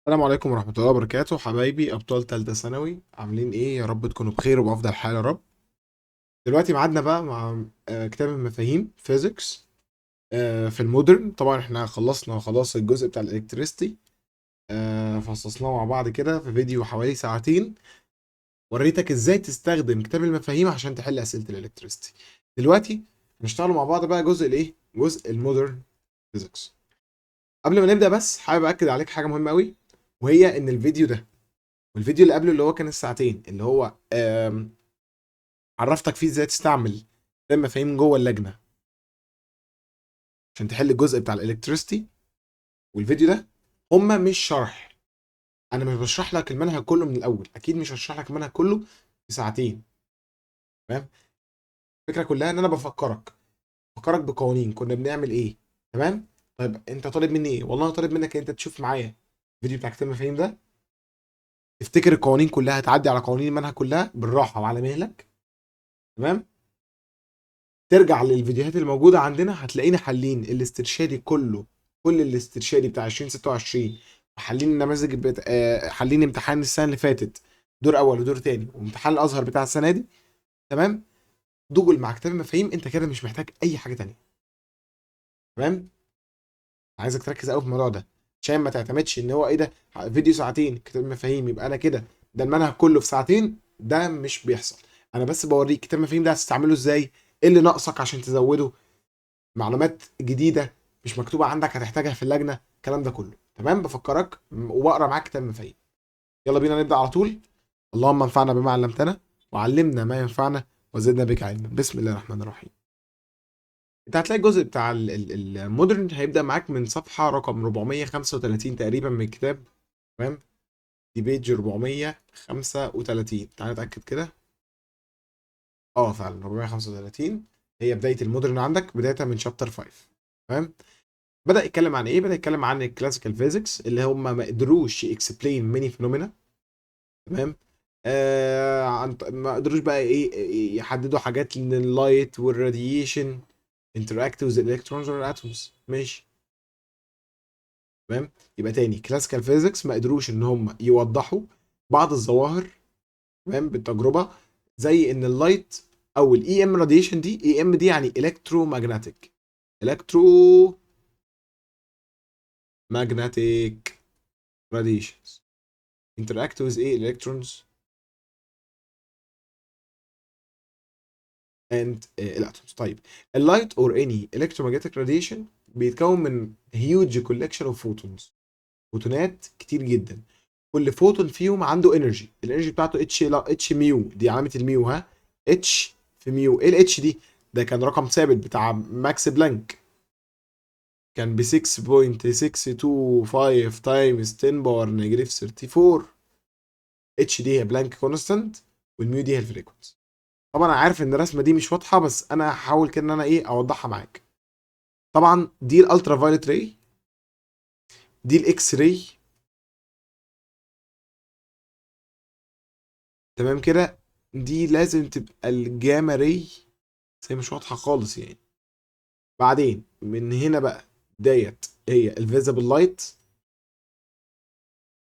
السلام عليكم ورحمة الله وبركاته حبايبي أبطال تالتة ثانوي، عاملين إيه؟ يا رب تكونوا بخير وبأفضل حال يا رب. دلوقتي ميعادنا بقى مع كتاب المفاهيم فيزيكس في المودرن. طبعا احنا خلصنا خلاص الجزء بتاع الإلكتريستي، فصصناه مع بعض كده في فيديو حوالي ساعتين. وريتك إزاي تستخدم كتاب المفاهيم عشان تحل أسئلة الإلكتريستي. دلوقتي هنشتغل مع بعض بقى جزء الإيه؟ جزء المودرن فيزيكس. قبل ما نبدأ بس حابب أكد عليك حاجة مهمة قوي، وهي إن الفيديو ده والفيديو اللي قبله اللي هو كان الساعتين اللي هو عرفتك فيه ازاي تستعمل المفاهيم جوه اللجنه عشان تحل الجزء بتاع الالكتريستي، والفيديو ده هما مش شرح. انا مش بشرح لك المنهج كله من الاول، اكيد مش هشرح لك المنهج كله في ساعتين. تمام. الفكره كلها ان انا بفكرك بقوانين كنا بنعمل ايه. تمام. طيب انت طالب مني ايه؟ والله طالب منك انت تشوف معايا الفيديو بتاع كتاب المفاهيم ده، تفتكر القوانين كلها، تعدي على قوانين المنهج كلها بالراحه وعلى مهلك. تمام. ترجع للفيديوهات الموجودة عندنا هتلاقينا حالين الاسترشادي كله، كل الاسترشادي بتاع 2026، وحالين النماذج حالين امتحان السنة اللي فاتت دور أول ودور تاني، وامتحان الأزهر بتاع السنة دي. تمام. دول مع كتاب المفاهيم أنت كده مش محتاج أي حاجة تانية. تمام. عايزك تركز قوي في الموضوع ده عشان ما تعتمدش إن هو إيه ده، فيديو ساعتين كتاب المفاهيم يبقى أنا كده ده المنهج كله في ساعتين. ده مش بيحصل. أنا بس بوريك كتاب المفاهيم ده هتستعمله إزاي، إيه اللي ناقصك عشان تزوده، معلومات جديده مش مكتوبه عندك هتحتاجها في اللجنه، الكلام ده كله. تمام. بفكرك وبقرا معاك كتاب مفاهيم. يلا بينا نبدا على طول. اللهم انفعنا بما علمتنا وعلمنا ما ينفعنا وزدنا بك علما. بسم الله الرحمن الرحيم. انت هتلاقي الجزء بتاع المودرن هيبدا معاك من صفحه رقم 435 تقريبا من الكتاب. تمام. دي بيج 435. تعالى نتاكد كده. اه فعلا 435 هي بدايه المودرن عندك، بدايه من شابتر 5. تمام. بدأ يتكلم عن ايه؟ بدأ يتكلم عن الكلاسيكال فيزيكس اللي هم ما قدروش يكسبلين ماني فينومينا. تمام. ما قدروش بقى ايه يحددوا حاجات من اللايت والراديشن interact with electrons or atoms. ماشي. تمام. يبقى تاني كلاسيكال فيزيكس ما قدروش ان هم يوضحوا بعض الظواهر. تمام. بالتجربه، زي ان اللايت او الاي ام راديشن، دي اي ام دي يعني الكترو ماجنتيك، الكترو ماجنتيك radiations interact with ايه electrons and الاتومز. طيب اللايت or any electromagnetic radiation بيتكون من huge collection of photons، فوتونات كتير جدا. كل فوتون فيهم عنده انرجي، الانرجي بتاعته اتش، لا اتش ميو، دي علامه الميو ها، اتش في ميو. ايه الاتش دي؟ ده كان رقم ثابت بتاع ماكس بلانك، كان ب 6.625 تايمز 10 باور نيجاتيف 34. اتش دي هي بلانك كونستانت، والميو دي هي الفريكونسي. طبعا انا عارف ان الرسمه دي مش واضحه، بس انا هحاول كده ان انا ايه اوضحها معاك. طبعا دي الالترا فايولت راي، دي الاكس راي. تمام كده. دي لازم تبقى الجاما راي، بس هي مش واضحه خالص يعني. بعدين من هنا بقى ديت هي الفيزيبل لايت.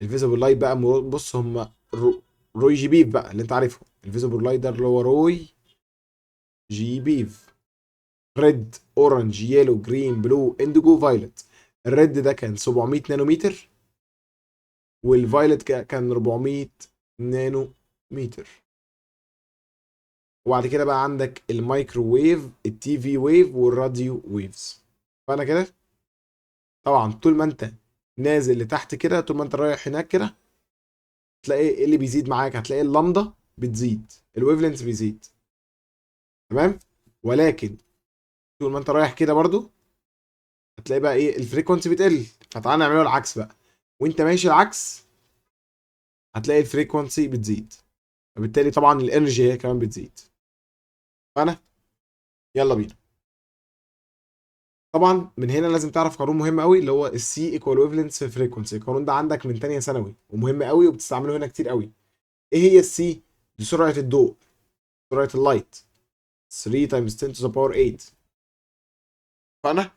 الفيزيبل لايت بقى بص هم روي جي بيف بقى اللي انت عارفه. الفيزيبل لايت ده اللي هو روي جي بيف. ريد، اورنج، يلو، جرين، بلو، انديجو، فايلت. الريد ده كان 700 نانومتر، والفايلت كان 400 نانو متر. وبعد كده بقى عندك الميكروويف، التي في ويف، والراديو ويفز. فانا كده طبعا طول ما انت نازل لتحت كده، طول ما انت رايح هناك كده، تلاقي ايه اللي بيزيد معاك؟ هتلاقي اللامدا بتزيد، الويف لينث بيزيد. تمام. ولكن طول ما انت رايح كده برضو هتلاقي بقى ايه الفريكونسي بتقل. فتعالى نعمله العكس بقى، وانت ماشي العكس هتلاقي الفريكونسي بتزيد، فبالتالي طبعا الانرجي هي كمان بتزيد. فانا يلا بينا. طبعا من هنا لازم تعرف قانون مهم قوي اللي هو السي ايكوال ويفلنس في فريكونسي. القانون ده عندك من تانية ثانوي ومهم قوي وبتستعمله هنا كتير قوي. ايه هي السي؟ دي سرعه الضوء، سرعه اللايت، 3 times 10 to the power 8. فانا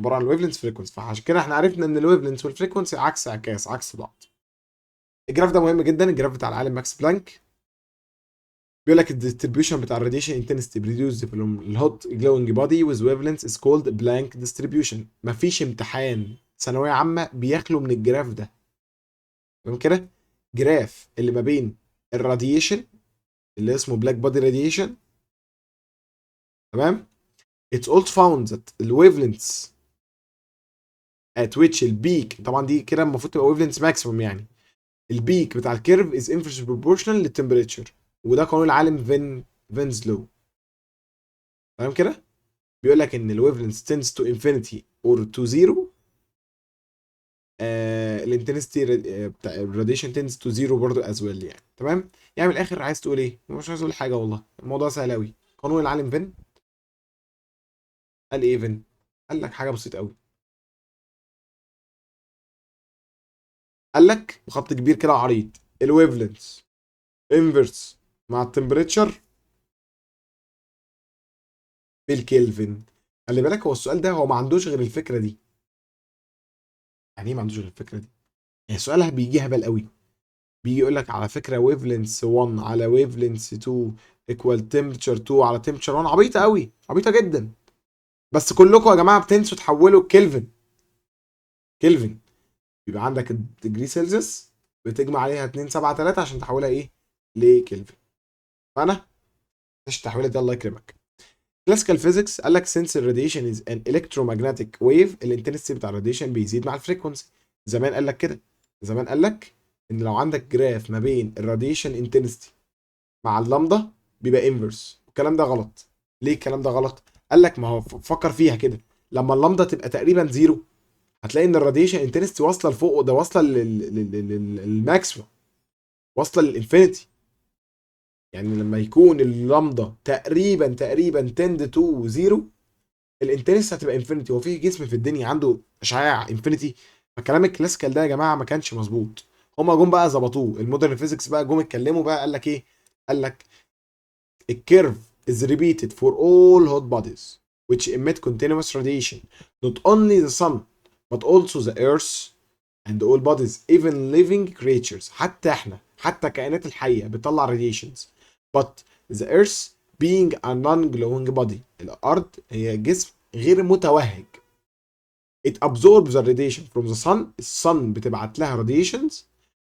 عباره عن الويف لينث فريكونسي. فعشان كده احنا عرفنا ان الويف لينث والفريكونسي عكس بعض. الجراف ده مهم جدا، الجراف بتاع العالم ماكس بلانك. بيقول لك الديستريبيوشن بتاع الراديشن انتنسيتي بريديوسد في الهوت جلوينج بودي ويز ويف لينث از كولد بلانك ديستريبيوشن. مفيش امتحان ثانويه عامه بيخلو من الجراف ده. تمام كده؟ جراف اللي ما بين الراديشن اللي اسمه بلاك بودي راديشن. تمام. It's also found that the wavelengths at which البيك، طبعا دي كده المفروض تبقى wavelengths maximum يعني، البيك بتاع الكيرف is inversely proportional للتمبريتشر، وده قانون العالم فينز لو. تمام كده؟ بيقول لك ان الويفلنس tends to infinity or to zero. الانتنستي بتاع الراديشن tends to zero برضو as well يعني. تمام. يعني من الاخر عايز تقول ايه؟ مش عايز اقول حاجه والله، الموضوع سهل قوي. قانون العالم فين قال ايه؟ فين قال لك حاجه بسيطه قوي. قال لك بخط كبير كده عريض الويفلنس انفرس مع التمبريتشر بالكلفن. خلي بالك هو السؤال ده هو ما عندوش غير الفكره دي. يعني ايه ما عندوش غير الفكره دي؟ يعني سؤالها بيجي هبل قوي. بيجي يقول لك على فكره ويف لينث 1 على ويف لينث 2 ايكوال تمبرتشر 2 على تمبرتشر 1. عبيطه قوي، عبيطه جدا. بس كلكم يا جماعه بتنسوا تحولوا كلفن. كلفن بيبقى عندك الديجري سيلسيوس بتجمع عليها 273 عشان تحولها ايه؟ لكلفن. فانا مش التحويله دي الله يكرمك. كلاسيكال فيزيكس قال لك since الراديشن is an electromagnetic wave الانتنسيتي بتاع الراديشن بيزيد مع الفريكونسي. زمان قال لك كده. زمان قال لك ان لو عندك جراف ما بين الراديشن انتنسيتي مع اللامدا بيبقى انفرس. الكلام ده غلط. ليه الكلام ده غلط؟ قال لك ما هو فكر فيها كده، لما اللامدا تبقى تقريبا زيرو هتلاقي ان الراديشن انتنسيتي واصله لفوق، ده واصله للماكسيمم، واصله للانفينيتي. يعني لما يكون اللامدا تقريبا تند تو زيرو الانتنس هتبقى انفينيتي. هو في جسم في الدنيا عنده اشعاع انفينيتي؟ فالكلام الكلاسيكال ده يا جماعه ما كانش مظبوط. هما جم بقى ظبطوه، المودرن فيزيكس بقى جم اتكلموا بقى قال لك ايه؟ قال لك الكيرف is repeated for all hot bodies which emit continuous radiation not only the sun but also the earth and all bodies even living creatures. حتى احنا، حتى كائنات الحيه بتطلع radiations. but the earth being a non-glowing body الارض هي جسم غير متوهج. it absorbs the radiation from the sun. الصن بتبعت لها radiations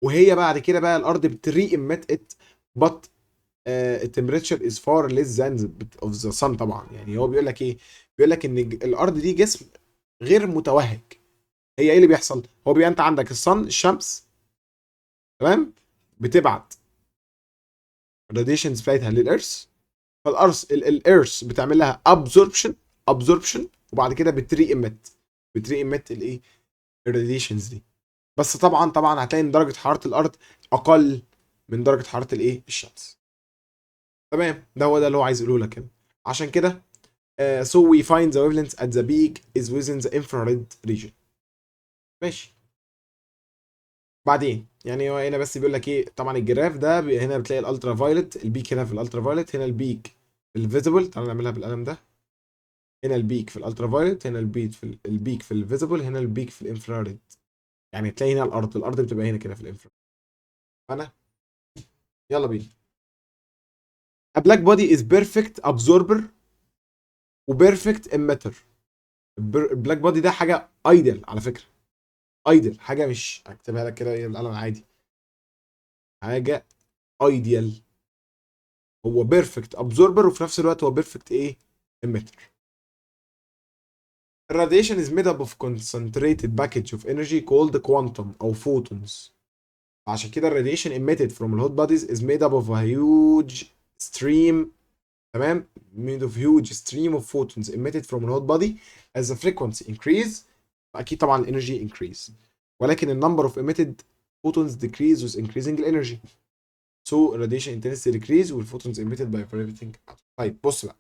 وهي بعد كده بقى الارض بتري emit it but temperature is far less than of the sun. طبعا يعني هو بيقول لك ايه؟ بيقول لك ان الارض دي جسم غير متوهج. هي ايه اللي بيحصل؟ هو بيبقى انت عندك الصن الشمس، تمام، بتبعت الراديشنز بتاعتها للارث، فالارث الارث بتعمل لها ابزوربشن وبعد كده بتري امت الايه؟ الراديشنز دي. بس طبعا هتلاقي ان درجه حراره الارض اقل من درجه حراره الايه؟ الشمس. تمام. ده اللي هو عايز يقوله لك كده. عشان كده so we find the wavelength at the peak is within the infrared region. ماشي. بعدين يعني هو هنا بس بيقول لك ايه؟ طبعا الجراف ده هنا بتلاقي الالترا فايلت، البيك هنا في الالترا فايلت، هنا البيك في الفيزيبل. تعالوا نعملها بالقلم ده. هنا البيك في الالترا فايلت، هنا البيك في الفيزيبل، هنا البيك في الانفراريد. يعني تلاقي هنا الارض بتبقى هنا كده في الانفراريد. انا يلا بينا. A black body is perfect absorber وبيرفكت emitter. البلاك بودي ده حاجه ايدل على فكره. ايدل حاجه، مش هكتبها لك كده بالقلم عادي، حاجه ايديال. هو بيرفكت ابزوربر وفي نفس الوقت هو بيرفكت ايه؟ emitter. الراديشن is made up of concentrated package of energy called quantum او photons. عشان كده الراديشن emitted from the hot bodies is made up of a huge stream. تمام. made of huge stream of photons emitted from the hot body. as the frequency increase اكيد طبعا الانرجي increase، ولكن ال number of emitted photons decrease with increasing energy. so radiation intensity decrease والphotons emitted by vibrating. طيب بص بقى،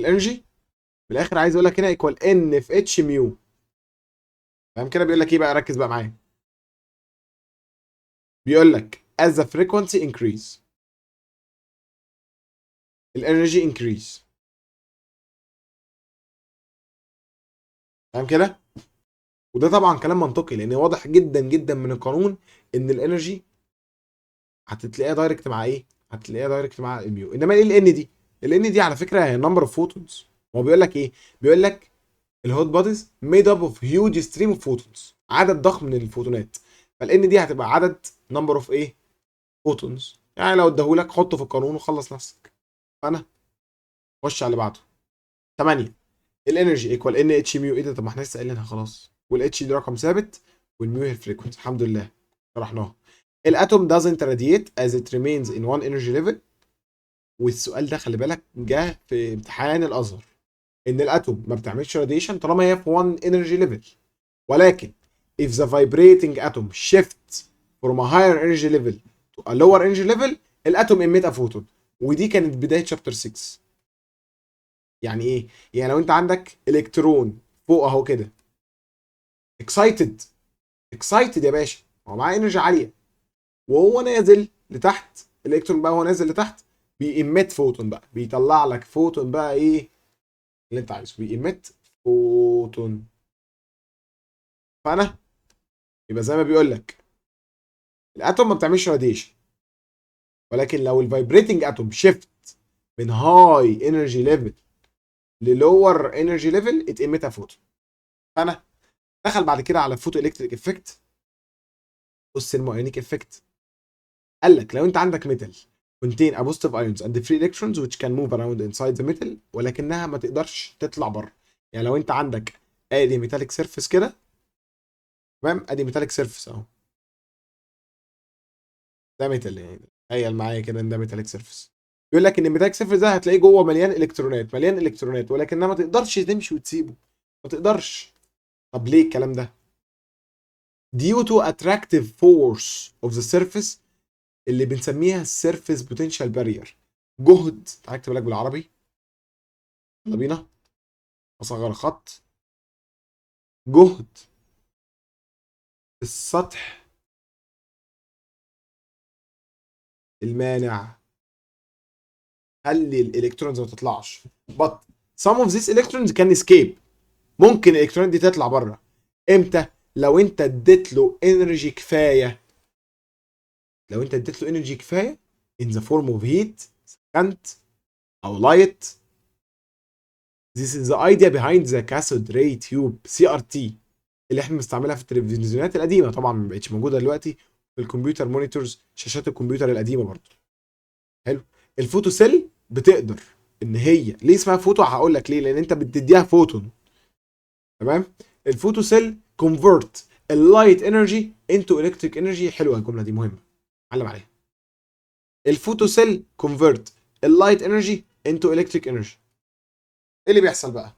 الانرجي من الاخر عايز اقول لك هنا equal n في h ميو. فاهم كده؟ بيقول لك ايه بقى؟ ركز بقى معايا. بيقول لك as the frequency increase الانرجي increase فاهم كده؟ وده طبعا كلام منطقي، لان واضح جدا جدا من القانون ان الانرجي هتتلاقيها دايركت مع ايه؟ هتلاقيها دايركت مع الميو. انما ايه الان دي؟ الان دي على فكره هي نمبر اوف فوتونز. هو بيقول لك ايه؟ بيقول لك الهوت بوديز ميد اب اوف هيوج ستريم اوف فوتونز، عدد ضخم من الفوتونات. فالان دي هتبقى عدد نمبر اوف ايه؟ فوتونز. يعني لو اداهولك حطه في القانون وخلص نفسك. فانا خش على اللي بعده. 8 الانرجي ايكوال ان اتش ميو. ايه ده؟ طب ما احنا لسه قايلينها خلاص. والاتش دي رقم ثابت، والميو هي الفريكونسي. الحمد لله شرحناها. الاتوم doesn't radiate as it remains in one energy level. والسؤال ده خلي بالك جه في امتحان الازهر، ان الاتوم ما بتعملش راديشن طالما هي في one energy level. ولكن if the vibrating atom shifts from a higher energy level to a lower energy level الاتوم emit a photon. ودي كانت بدايه شابتر 6. يعني ايه؟ يعني لو انت عندك الكترون فوق اهو كده اكسايتد، اكسايتد يا باشا، هو معاه انرجي عاليه، وهو نازل لتحت الالكترون بقى، هو نازل لتحت بيمت فوتون بقى، بيطلع لك فوتون بقى ايه اللي انت عايزه، بيمت فوتون. فانا يبقى زي ما بيقول لك الاتوم ما بتعملش راديشن، ولكن لو الفايبريتنج اتوم شيفت من هاي انرجي ليفل للور انرجي ليفل اتمت فوتون. فانا دخل بعد كده على الفوتو الكتريك افكت والثيرمويونيك افكت. قال لك لو انت عندك ميتال contain a positive ions and free electrons which can move around inside the metal ولكنها ما تقدرش تطلع بره. يعني لو انت عندك ادي ميتاليك سيرفيس كده، تمام، ادي ميتاليك سيرفيس اهو، ده ميتال يعني، تخيل معايا كده ان ده ميتاليك سيرفيس. بيقول لك ان الميتاليك سيرفيس ده هتلاقيه جوه مليان الكترونات، مليان الكترونات، ولكنها ما تقدرش تمشي وتسيبه، ما تقدرش. طب ليه الكلام ده؟ due to attractive force of the surface اللي بنسميها السيرفيس بوتنشال بارير. جهد، تعالى اكتب لك بالعربي، يلا بينا، اصغر خط. جهد السطح المانع، خلي الالكترونز ما تطلعش. but some of these electrons can escape. ممكن الالكترونات دي تطلع بره. امتى؟ لو انت اديت له انرجي كفايه. لو انت اديت له انرجي كفايه in the form of heat سخنت او light. this is the idea behind the cathode ray tube CRT اللي احنا بنستعملها في التلفزيونات القديمه، طبعا ما بقتش موجوده دلوقتي، في الكمبيوتر مونيتورز، شاشات الكمبيوتر القديمه برضه. حلو. الفوتو سيل بتقدر ان هي، ليه اسمها فوتو؟ هقول لك ليه، لان انت بتديها فوتون. تمام. الفوتو سيل كونفرت اللايت انرجي انتو الكتريك انرجي. حلوه الجمله دي، مهمه، علم عليها. الفوتو سيل كونفرت اللايت انرجي انتو الكتريك انرجي. ايه اللي بيحصل بقى؟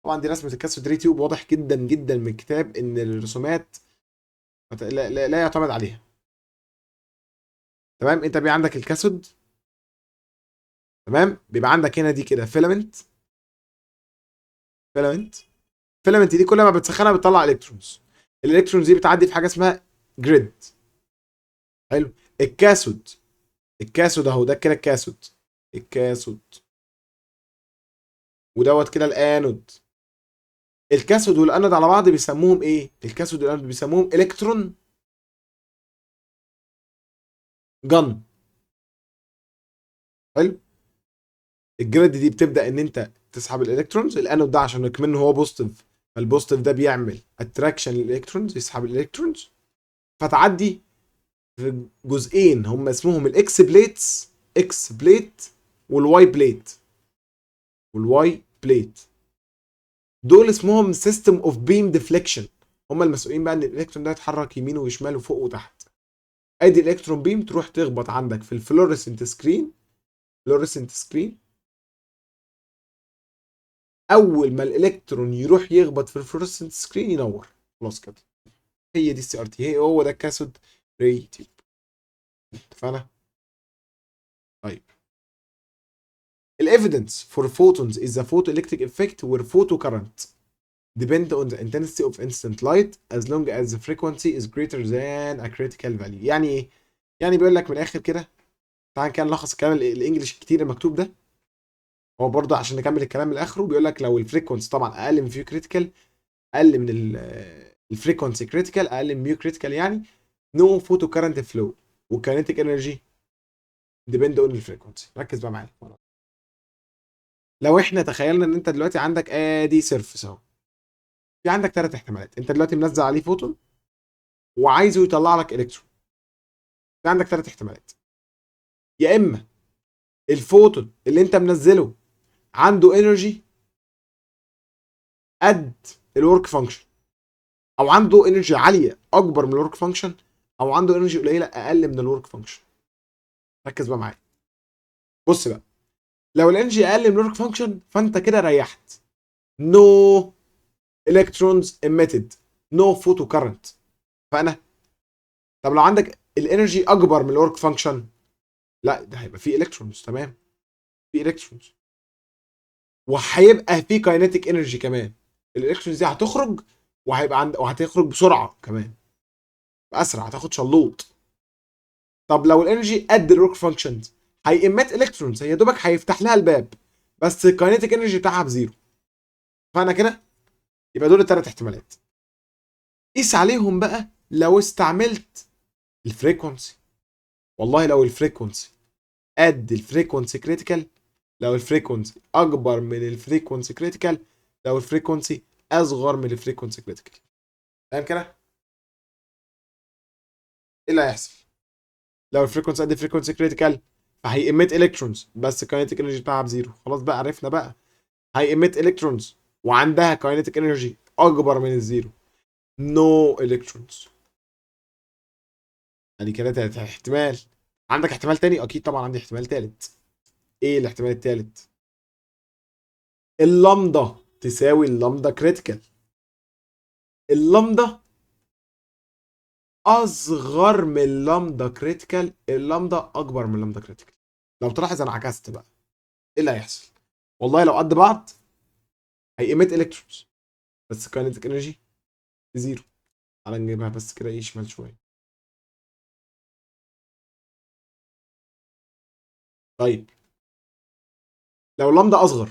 طبعا دي رسمه الكاثود ري تيوب، واضح جدا جدا من الكتاب ان الرسومات لا يعتمد عليها. تمام. انت بيبقى عندك الكاثود، تمام، بيبقى عندك هنا دي كده فيلامنت، فيلامنت، فيلامنت دي كل ما بتسخنها بتطلع الكترونز. الالكترونز دي بتعدي في حاجه اسمها جريد. حلو. الكاثود، الكاثود اهو، ده كده الكاثود، الكاثود، ودوت كده الانود. الكاثود والانود على بعض بيسموهم ايه؟ الكاثود والانود بيسموهم الكترون جن. حلو. الجريد دي بتبدا ان انت تسحب الالكترونز. الانود ده عشان كمان هو بوزيتيف، فالبوزيتيف ده بيعمل اتراكشن للالكترونز، يسحب الالكترونز، فتعدي في جزئين هم اسمهم الاكس بليتس، اكس بليت والواي بليت، والواي بليت. دول اسمهم سيستم اوف بيم ديفليكشن، هم المسؤولين بقى ان الالكترون ده يتحرك يمين وشمال وفوق وتحت. ادي الالكترون بيم تروح تخبط عندك في الفلوريسنت سكرين، فلوريسنت سكرين. اول ما الالكترون يروح يخبط في الفلوريسنت سكرين ينور، خلاص كده. هي دي السي ار تي، هو ده الكاثود ري تيوب. اتفقنا؟ طيب. الايفيدنس فور photons is the photoelectric effect where photocurrent depend on the intensity of instant light as long as the frequency is greater than a critical value. يعني ايه؟ يعني بيقول لك من الاخر كده، تعال كده نلخص الكلام الانجليش الكتير المكتوب ده. هو برضه عشان نكمل الكلام لاخره، بيقول لك لو الفريكونسي طبعا اقل من فيو كريتيكال اقل من الفريكونسي كريتيكال، اقل من ميو كريتيكال يعني، نو فوتو كارنت فلو، والكاينتيك انرجي ديبند اون الفريكونسي. ركز بقى معايا. لو احنا تخيلنا ان انت دلوقتي عندك ادي سيرفس اهو، في عندك ثلاث احتمالات. انت دلوقتي منزل عليه فوتون وعايزه يطلع لك الكترون. في عندك ثلاث احتمالات: يا اما الفوتون اللي انت منزله عنده انرجي قد الورك فانكشن، او عنده انرجي عاليه اكبر من الورك فانكشن، او عنده انرجي قليله اقل من الورك فانكشن. ركز بقى معايا. بص بقى، لو الانرجي اقل من الورك فانكشن فانت كده ريحت. نو الكترونز emitted، نو فوتو كارنت. فانا طب لو عندك الانرجي اكبر من الورك فانكشن، لا ده هيبقى فيه الكترونز. تمام، في الكترونز، وهيبقى في كاينيتيك انرجي كمان. الالكترونز دي هتخرج، وهيبقى وهتخرج بسرعه كمان، اسرع، هتاخد شلوط. طب لو الانرجي قد الورك فانكشنز، هيمت الكترونز، هي دوبك هيفتح لها الباب، بس الكاينيتيك انرجي بتاعها بزيرو. فانا كده يبقى دول الثلاث احتمالات. قيس عليهم بقى لو استعملت الفريكونسي. والله لو الفريكونسي قد الفريكونسي كريتيكال، لو الفريكونسي اكبر من الفريكونسي كريتيكال، لو الفريكونسي اصغر من الفريكونسي كريتيكال. فاهم كده؟ ايه اللي هيحصل؟ لو الفريكونسي قد الفريكونسي كريتيكال فهيميت الكترونز، بس الكاينيتيك انرجي بتاعها بزيرو. خلاص بقى عرفنا بقى. هيميت الكترونز وعندها كاينيتيك انرجي اكبر من الزيرو، نو الكترونز. يعني كده تلات احتمال. عندك احتمال تاني؟ اكيد طبعا عندي احتمال تالت. ايه الاحتمال التالت؟ اللامدا تساوي اللامدا كريتيكال. اللامدا اصغر من اللامدا كريتيكال، اللامدا اكبر من اللامدا كريتيكال. لو تلاحظ انا عكست بقى. ايه اللي هيحصل؟ والله لو قد بعض هيميت الكترونز، بس كاينتيك انرجي زيرو. تعالى نجيبها بس كده ايه شمال شويه. طيب لو اللامدا اصغر،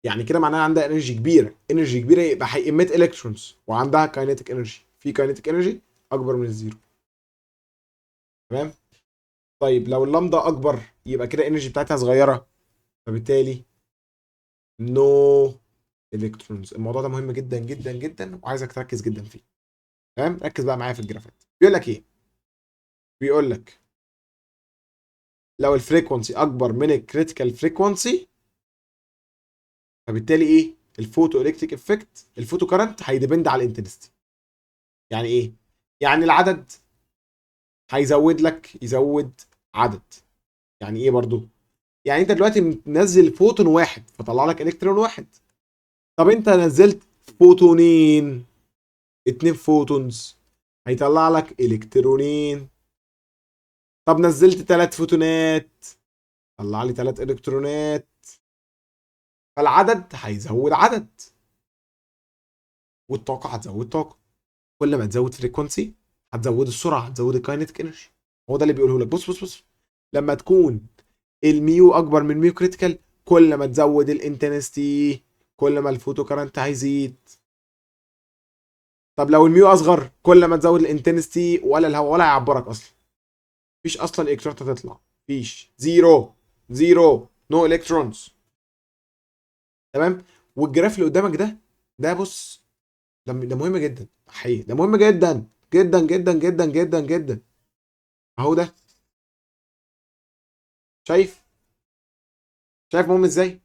يعني كده معناها عندها انرجي كبيره، انرجي كبيره يبقى هيميت الكترونز وعندها كاينتيك انرجي، في كاينتيك انرجي اكبر من الزيرو. تمام. طيب لو اللامدا اكبر يبقى كده الانرجي بتاعتها صغيره، فبالتالي نو الكترونز. الموضوع ده مهم جدا جدا جدا، وعايزك تركز جدا فيه. تمام، ركز بقى معايا في الجرافات. بيقول لك ايه؟ بيقول لك لو الفريكونسي اكبر من الكريتيكال فريكونسي، فبالتالي ايه؟ الفوتو الكتريك افكت، الفوتو كارنت هيديبند على الانتنستي. يعني ايه؟ يعني العدد هيزود لك، يزود عدد. يعني ايه برضو؟ يعني انت دلوقتي منزل فوتون واحد فطلع لك الكترون واحد. طب انت نزلت فوتونين، اتنين فوتونز، هيطلع لك الكترونين. طب نزلت ثلاث فوتونات، طلع لي ثلاث الكترونات. فالعدد هيزود عدد، والطاقه هتزود طاقه. كل ما تزود فريكونسي هتزود السرعه، هتزود الكاينتيك انرجي. هو ده اللي بيقوله لك. بص بص بص، لما تكون الميو اكبر من ميو كريتيكال، كل ما تزود الانتنستي كل ما الفوتو كارنت هيزيد. طب لو الميو اصغر، كل ما تزود الانتنستي ولا الهواء ولا هيعبرك اصلا. مفيش اصلا الكترونات هتطلع، مفيش، زيرو، زيرو، نو الكترونز. تمام. والجراف اللي قدامك ده، ده بص، ده مهم جدا حقيقي، ده مهم جدا جدا جدا جدا جدا جدا. اهو ده. شايف؟ شايف مهم ازاي؟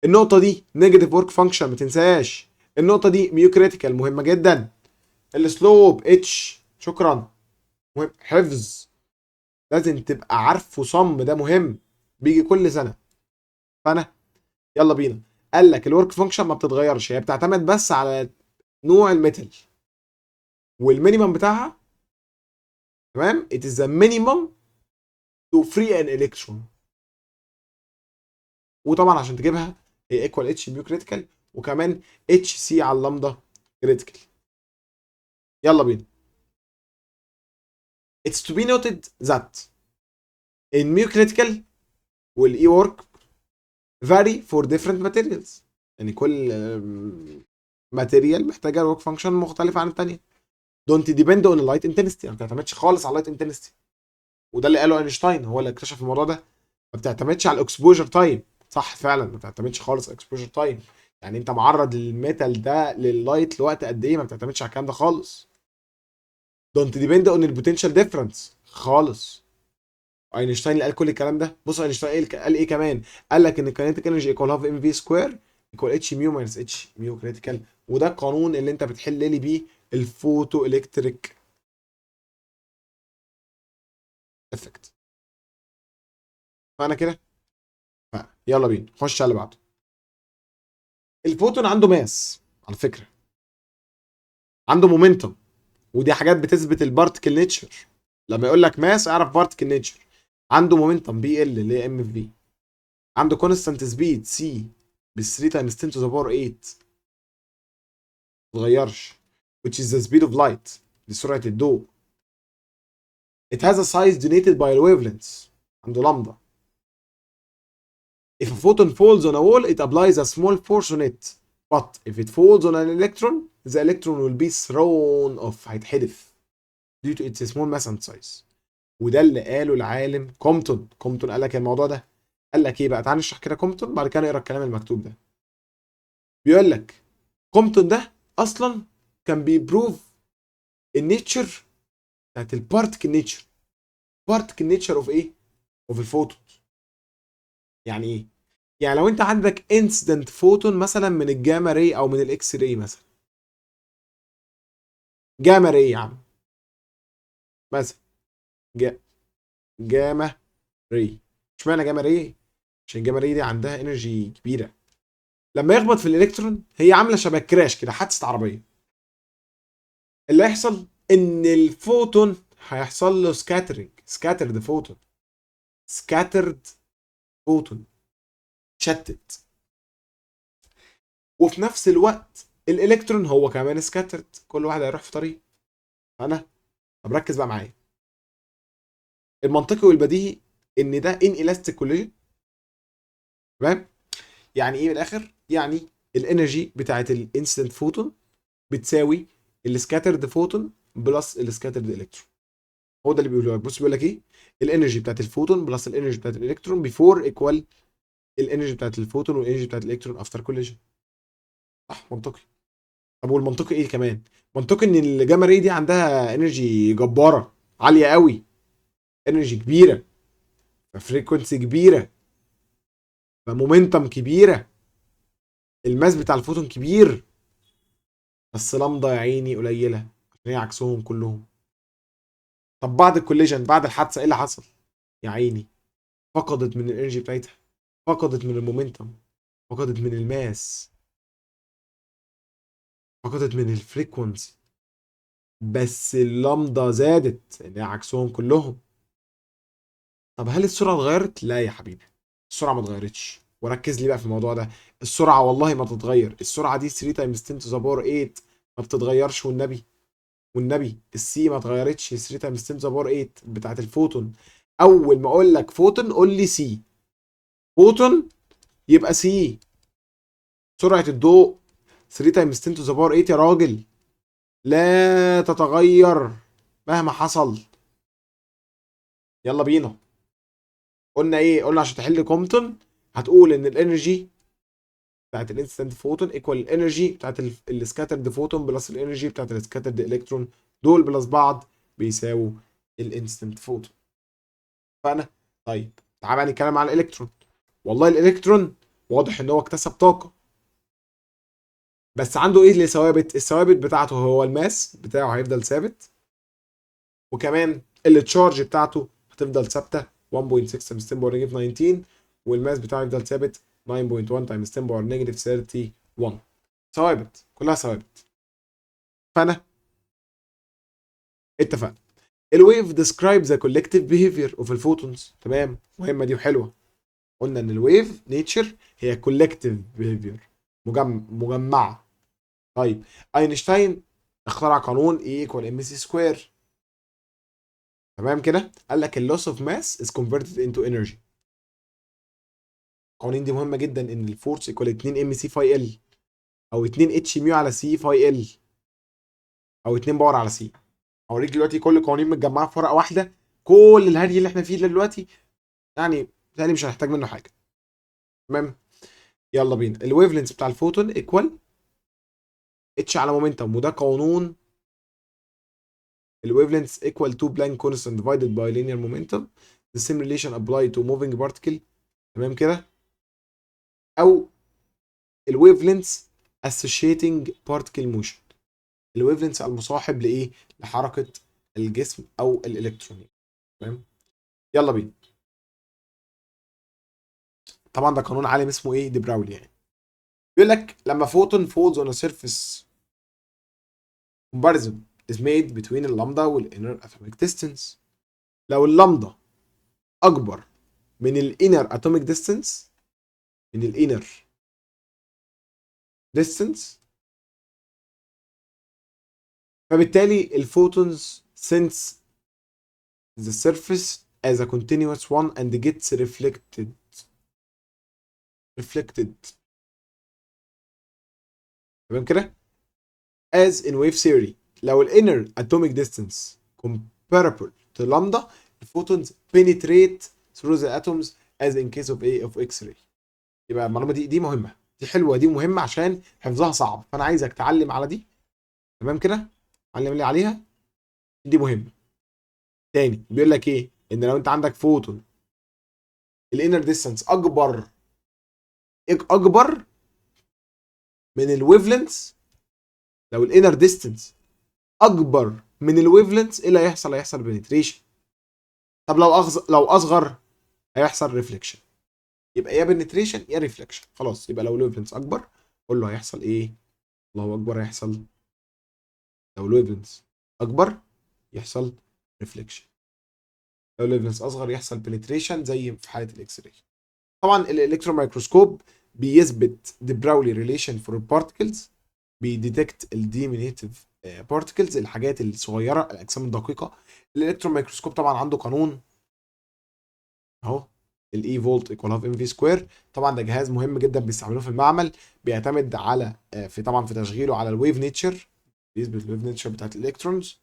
النقطة دي نيجاتيف ورك فانكشن ما تنساش. النقطة دي ميو كريتيكال مهمة جدا. السلوب اتش، شكرا، مهم. حفظ، لازم تبقى عارفه صم، ده مهم، بيجي كل سنة. فانا يلا بينا. قال لك الورك فانكشن ما بتتغيرش، هي بتعتمد بس على نوع الميتال والمينيمم بتاعها. تمام، it is the minimum to free an electron. وطبعا عشان تجيبها هي ايكوال اتش ميو كريتيكال، وكمان اتش سي على اللامدا كريتيكال. يلا بينا. It's to be noted that in mu critical والاي work vary for different materials. يعني كل ماتيريال محتاجه ورك فانكشن مختلفه عن الثانيه. دونت ديبند اون اللايت انتنستي، ما بتعتمدش خالص على اللايت انتنستي، وده اللي قاله اينشتاين، هو اللي اكتشف الموضوع ده. ما بتعتمدش على الاكسبوجر تايم. صح فعلا، ما بتعتمدش خالص على الاكسبوجر تايم. يعني انت معرض للميتال ده لللايت لوقت قد ايه، ما بتعتمدش على الكلام ده خالص. دونت ديبند اون البوتنشال ديفرنس خالص. اينشتاين اللي قال كل الكلام ده. بص اينشتاين قال ايه كمان؟ قال لك ان الكينيتيك انرجي ايكوال هاف ام في سكوير ايكوال اتش ميو ماينس اتش ميو كريتيكال. وده القانون اللي انت بتحل لي بيه الفوتو الكتريك افكت. فانا كده يلا بينا خش على اللي بعده. الفوتون عنده ماس على فكره، عنده مومنتوم، ودي حاجات بتثبت البارتكل نيتشر. لما يقول لك ماس اعرف بارتكل نيتشر. عنده مومنتوم بي ال اللي هي ام في في. عنده كونستانت سبيد سي ب 3 تايمز 10 to the power 8 ما تتغيرش which is the speed of light، دي سرعه الضوء. it has a size denoted by wavelengths، عنده لامدا. if a photon falls on a wall it applies a small force on it but if it falls on an electron the electron will be thrown off، هيتحدف due to its small mass and size. وده اللي قاله العالم كومبتون. كومبتون قال لك الموضوع ده. قال لك ايه بقى؟ تعال نشرح كده كومبتون بعد كده نقرا الكلام المكتوب ده. بيقول لك كومبتون ده اصلا كان بيبروف النيتشر بتاعت البارتكل نيتشر. بارتكل نيتشر اوف ايه؟ اوف الفوتون. يعني ايه؟ يعني لو انت عندك انسيدنت فوتون مثلا من الجاما راي او من الاكس راي مثلا. جاما راي يا عم مثلا. جا جاما راي. اشمعنى جاما راي؟ عشان جاما راي دي عندها انرجي كبيره. لما يخبط في الالكترون هي عامله شبه كراش كده، حادثه عربيه. اللي هيحصل ان الفوتون هيحصل له سكاترنج، سكاترد فوتون، سكاترد فوتون، شتت. وفي نفس الوقت الالكترون هو كمان سكاترد، كل واحد هيروح في طريق. انا طب ركز بقى معايا. المنطقي والبديهي ان ده ان الاستيك كوليجن. تمام؟ يعني ايه من الاخر؟ يعني الانرجي بتاعت الانسيدنت فوتون بتساوي السكاترد فوتون بلس السكاترد الكترون. هو ده اللي بيقوله لك. بص بيقول لك ايه؟ الانرجي بتاعت الفوتون بلس الانرجي بتاعت الالكترون بيفور ايكوال الانرجي بتاعت الفوتون والانرجي بتاعت الالكترون افتر كوليجن. صح منطقي. طب والمنطقي ايه كمان؟ منطقي ان الجاما راي دي عندها انرجي جباره عاليه قوي، انرجي كبيره، فريكونسي كبيره، فمومنتم كبيره، الماس بتاع الفوتون كبير، بس لمضه يا عيني قليله عشان هي عكسهم كلهم. طب بعد الكوليجن بعد الحادثه ايه اللي حصل؟ يا عيني فقدت من الانرجي بتاعتها، فقدت من المومنتم، فقدت من الماس، فقدت من الفريكونسي، بس اللمضه زادت اللي هي عكسهم كلهم. طب هل السرعه اتغيرت؟ لا يا حبيبي، السرعه ما اتغيرتش. وركز لي بقى في الموضوع ده. السرعه والله ما تتغير. السرعه دي 3 تايمز 10 to the power 8 ما بتتغيرش والنبي. والنبي السي ما اتغيرتش، 3 تايمز 10 to the power 8 بتاعت الفوتون. اول ما اقول لك فوتون قول لي سي. فوتون يبقى سي. سرعه الضوء 3 تايمز 10 to the power 8 يا راجل، لا تتغير مهما حصل. يلا بينا. قلنا ايه؟ قلنا عشان تحل كومبتون هتقول ان الانرجي بتاعت الانستنت فوتون ايكوال الانرجي بتاعت السكاترد فوتون بلس الانرجي بتاعت السكاترد الكترون، دول بلس بعض بيساووا الانستنت فوتون. فانا طيب تعالى بقى نتكلم عن الالكترون. والله الالكترون واضح ان هو اكتسب طاقه، بس عنده ايه اللي ثوابت؟ الثوابت بتاعته هو الماس بتاعه هيفضل ثابت، وكمان التشارج بتاعته هتفضل ثابته 1.6 تايمز 10 باور نيجاتيف 19، والماس بتاعه يفضل ثابت 9.1 تايمز 10 باور نيجاتيف 31. ثوابت كلها ثوابت. فانا اتفقنا. الويف describes the collective behavior of الفوتونز. تمام، مهمه دي وحلوه. قلنا ان الويف نيتشر هي collective behavior، مجمعه. طيب اينشتاين اخترع قانون E equal mc سكوير. تمام كده؟ قال لك اللوس اوف ماس is converted into energy. القوانين دي مهمه جدا، ان الفورس ايكوال 2 ام سي فاي ال، او 2 اتش ميو على سي فاي ال، او 2 باور على سي. اوريك دلوقتي كل القوانين متجمعه في ورقه واحده. كل الهري اللي احنا فيه ده دلوقتي يعني تاني مش هنحتاج منه حاجه. تمام. يلا بينا. الويف لينث بتاع الفوتون ايكوال اتش على مومنتم، وده قانون الويف لينث equal to Planck constant divided by linear momentum. The same relation apply to moving particle. تمام كده. او الويف لينث associating particle motion، الويف لينث المصاحب لايه؟ لحركه الجسم او الالكترون. تمام. يلا بينا. طبعا ده قانون عالم اسمه ايه؟ دي براولي يعني. بيقول لك لما فوتون falls on a surface comparison is made between اللامدا والinner atomic distance. لو اللامدا اكبر من الانر atomic distance، من الانر distance، فبالتالي الفوتونز sense the surface as a continuous one and gets reflected. تمام كده. as in wave theory لو ال inner atomic distance comparable to lambda الفوتونز penetrate through the atoms as in case of X-ray. يبقى المعلومة دي مهمة، دي حلوة، دي مهمة عشان حفظها صعب، فأنا عايزك تعلم على دي. تمام كده. علم لي عليها، دي مهمة. تاني بيقول لك ايه؟ ان لو انت عندك فوتون الانر ديستانس اكبر من الويف لينث، لو الانر ديستانس اكبر من الويف لينث ايه اللي هيحصل؟ هيحصل بنتريشن. طب لو اصغر هيحصل ريفليكشن. يبقى يا بنتريشن يا ريفليكشن. خلاص، يبقى لو الويف لينث اكبر قول له هيحصل ايه؟ الله اكبر هيحصل، لو الويف لينث اكبر يحصل ريفليكشن، لو الويف لينث اصغر يحصل بنتريشن زي في حاله الاكس راي. طبعا الالكترون مايكروسكوب بيثبت the Pauli relation for particles، بيديتكت الديمينيتيف بارتكلز، الحاجات الصغيره، الاجسام الدقيقه. الالكترون مايكروسكوب طبعا عنده قانون اهو، الاي فولت ايكوال هاف ام في سكوير. طبعا ده جهاز مهم جدا بيستعملوه في المعمل، بيعتمد على في طبعا في تشغيله على الويف نيتشر، بيثبت الويف نيتشر بتاعت الالكترونز.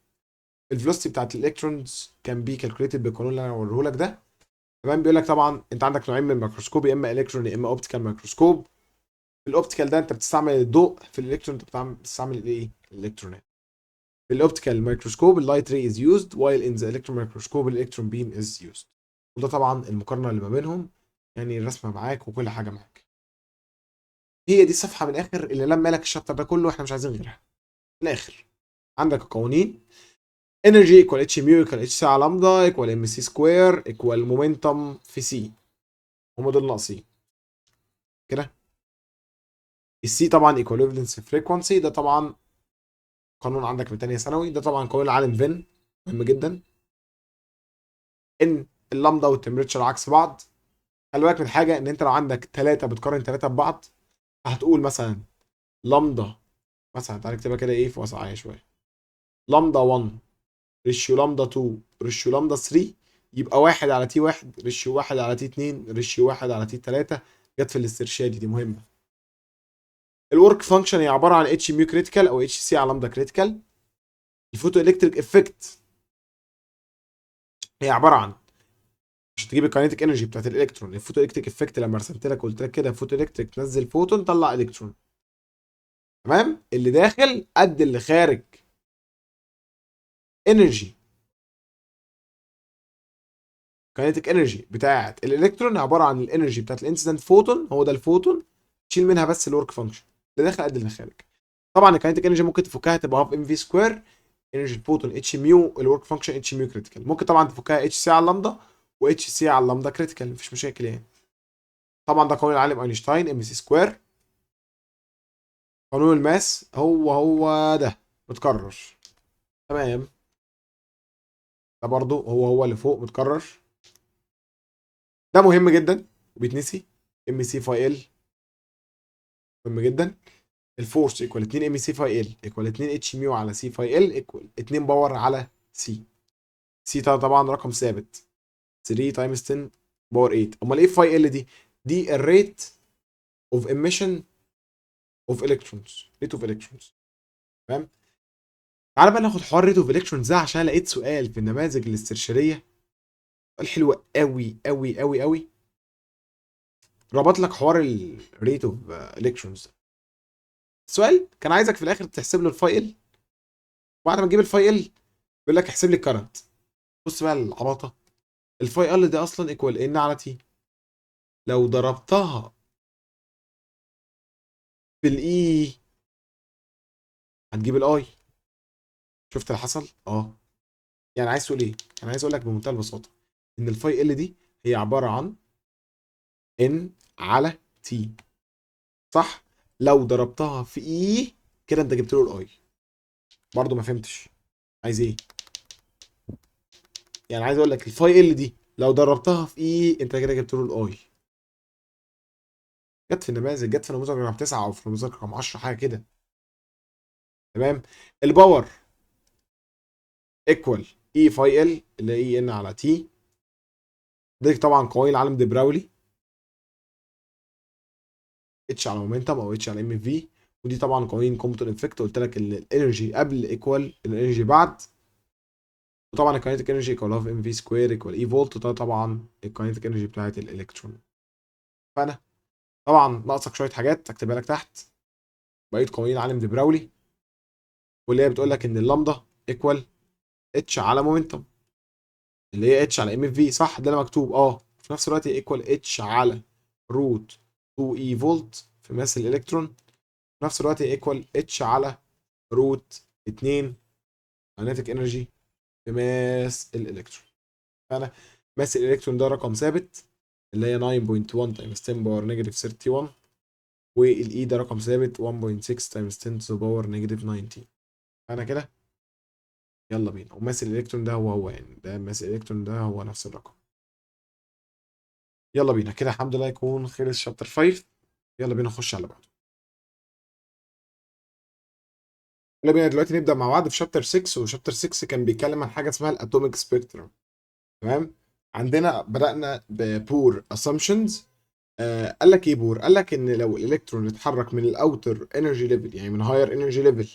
الفلوسيتي بتاعت الالكترونز كان بي كالكوليتد بالقانون اللي انا هوريه لك ده. كمان بيقول لك طبعا انت عندك نوعين من الميكروسكوب، يا اما الكترون يا اما اوبتيكال ميكروسكوب. في الاوبتيكال ده انت بتستعمل الضوء، في الالكترون انت بتستعمل الايه؟ الالكترونات. في الاوبتيكال ميكروسكوب اللايت راي از يوزد while in the electron microscope الالكترون بيم از يوزد. وده طبعا المقارنه اللي ما بينهم، يعني الرسمه معاك وكل حاجه معاك. هي دي الصفحه من الاخر اللي لما لك الشابتر ده كله، احنا مش عايزين غيرها. من الاخر عندك القوانين energy equal h mu equal h ساعة لامدا equal mc سكوير equal momentum في c. هم دول ناقصين كده. السي طبعا equivalence frequency، ده طبعا قانون عندك من تانية ثانوي، ده طبعا قانون العالم فين، مهم جدا. ان اللامدا والتمبريتشر عكس بعض. خلي بالك من حاجه، ان انت لو عندك ثلاثه بتقارن ثلاثه ببعض هتقول مثلا لامدا، مثلا تعالى نكتبها كده ايه في وسعها شويه، لامدا 1 ريشيو لامدا 2 ريشيو لامدا 3، يبقى 1 على تي 1 ريشيو 1 على تي 2 ريشيو 1 على تي 3. جت في الاسترشادي دي مهمه. الورك فانكشن هي عباره عن اتش ميو كريتيكال او اتش سي على لامدا كريتيكال. الفوتو الكتريك افكت هي عباره عن، عشان تجيب الكاينيتيك انرجي بتاعت الالكترون، الفوتو الكتريك افكت لما رسمت لك قلت لك كده فوتو الكتريك تنزل فوتون طلع الكترون. تمام. اللي داخل قد اللي خارج. انرجي كاينيتيك انرجي بتاعت الالكترون عباره عن الانرجي بتاعت الانسيدنت فوتون، هو ده الفوتون، تشيل منها بس الورك فانكشن. اللي داخل قد اللي خارج. طبعا الكاينيتيك انرجي ممكن تفكها تبقى هاف ام في سكوير، انرجي الفوتون اتش ميو، الورك فانكشن اتش ميو كريتيكال. ممكن طبعا تفكها اتش سي على اللامدا واتش سي على اللامدا كريتيكال، مفيش مشاكل يعني. طبعا ده قانون العالم اينشتاين ام سي سكوير. قانون الماس هو ده متكرر. تمام. ده برضو هو اللي فوق متكرر. ده مهم جدا وبيتنسي، ام سي فاي ال مهم جدا. الفورس ايكوال 2 ام سي فاي ال ايكوال 2 اتش ميو على سي فاي ال ايكوال 2 باور على سي. سي طبعا رقم ثابت 3 تايمز 10 باور 8. امال ايه فاي ال دي؟ دي الريت اوف emission اوف الكترونز. ريت اوف الكترونز. تمام. تعالى بقى ناخد حوار ريت اوف الكترونز ده، عشان لقيت سؤال في النماذج الاسترشاديه سؤال حلو قوي قوي قوي قوي، ربط لك حوار الريت اوف الكترونز. السؤال كان عايزك في الاخر تحسب له الفايل، وبعد ما تجيب الفايل بيقول لك احسب لي الكرنت. بص بقى العباطه، الفايل ده اصلا ايكوال ان على تي، لو ضربتها في الاي هتجيب الاي. شفت اللي حصل؟ يعني عايز تقول ايه؟ انا عايز اقول لك بمنتهى البساطه ان الفاي ال دي هي عباره عن ان على تي، صح؟ لو ضربتها في اي كده انت جبت له الاي. برضه ما فهمتش عايز ايه؟ يعني عايز اقول لك الفاي ال دي لو ضربتها في اي انت كده جبت له الاي. جت في النماذج، جت في نموذج رقم 9 او في نموذج رقم 10 حاجه كده. تمام. الباور ايكوال اي فاي ال اللي هي اي ان على تي. دي طبعا قوانين العالم دي براولي، اتش على مومنتم او اتش على ام في. ودي طبعا قوانين كومبتون افكت، قلت لك ان الانرجي قبل ايكوال الانرجي بعد. وطبعا الكاينتيك انرجي ايكوال هاف ام في سكوير ايكوال اي فولت، وده طبعا الكاينتيك انرجي بتاعت الالكترون. فانا طبعا ناقصك شويه حاجات اكتبها لك تحت، بقيه قوانين العالم دي براولي، واللي هي بتقول لك ان اللامدا ايكوال اتش على مومنتم اللي هي اتش على ام اف في، صح؟ ده اللي مكتوب. في نفس الوقت ايكوال اتش على روت 2 اي فولت في ماس الالكترون. في نفس الوقت ايكوال اتش على روت 2 كاينتيك انرجي في ماس الالكترون. فانا ماس الالكترون ده رقم ثابت اللي هي 9.1 تايمز 10 باور نيجاتيف 31، والاي ده رقم ثابت 1.6 تايمز 10 تو باور نيجاتيف 19. فانا كده يلا بينا. وماس الالكترون ده هو يعني ده ماس الالكترون ده هو نفس الرقم. يلا بينا كده، الحمد لله يكون خلص شابتر 5. يلا بينا نخش على بعضه. يلا بينا دلوقتي نبدا مع بعض في شابتر 6. وشابتر 6 كان بيتكلم عن حاجه اسمها الاتوميك سبيكترم. تمام. عندنا بدانا ببور اسامبشنز. قال لك ايه بور؟ قال لك ان لو الالكترون اتحرك من الاوتر انرجي ليفل، يعني من هاير انرجي ليفل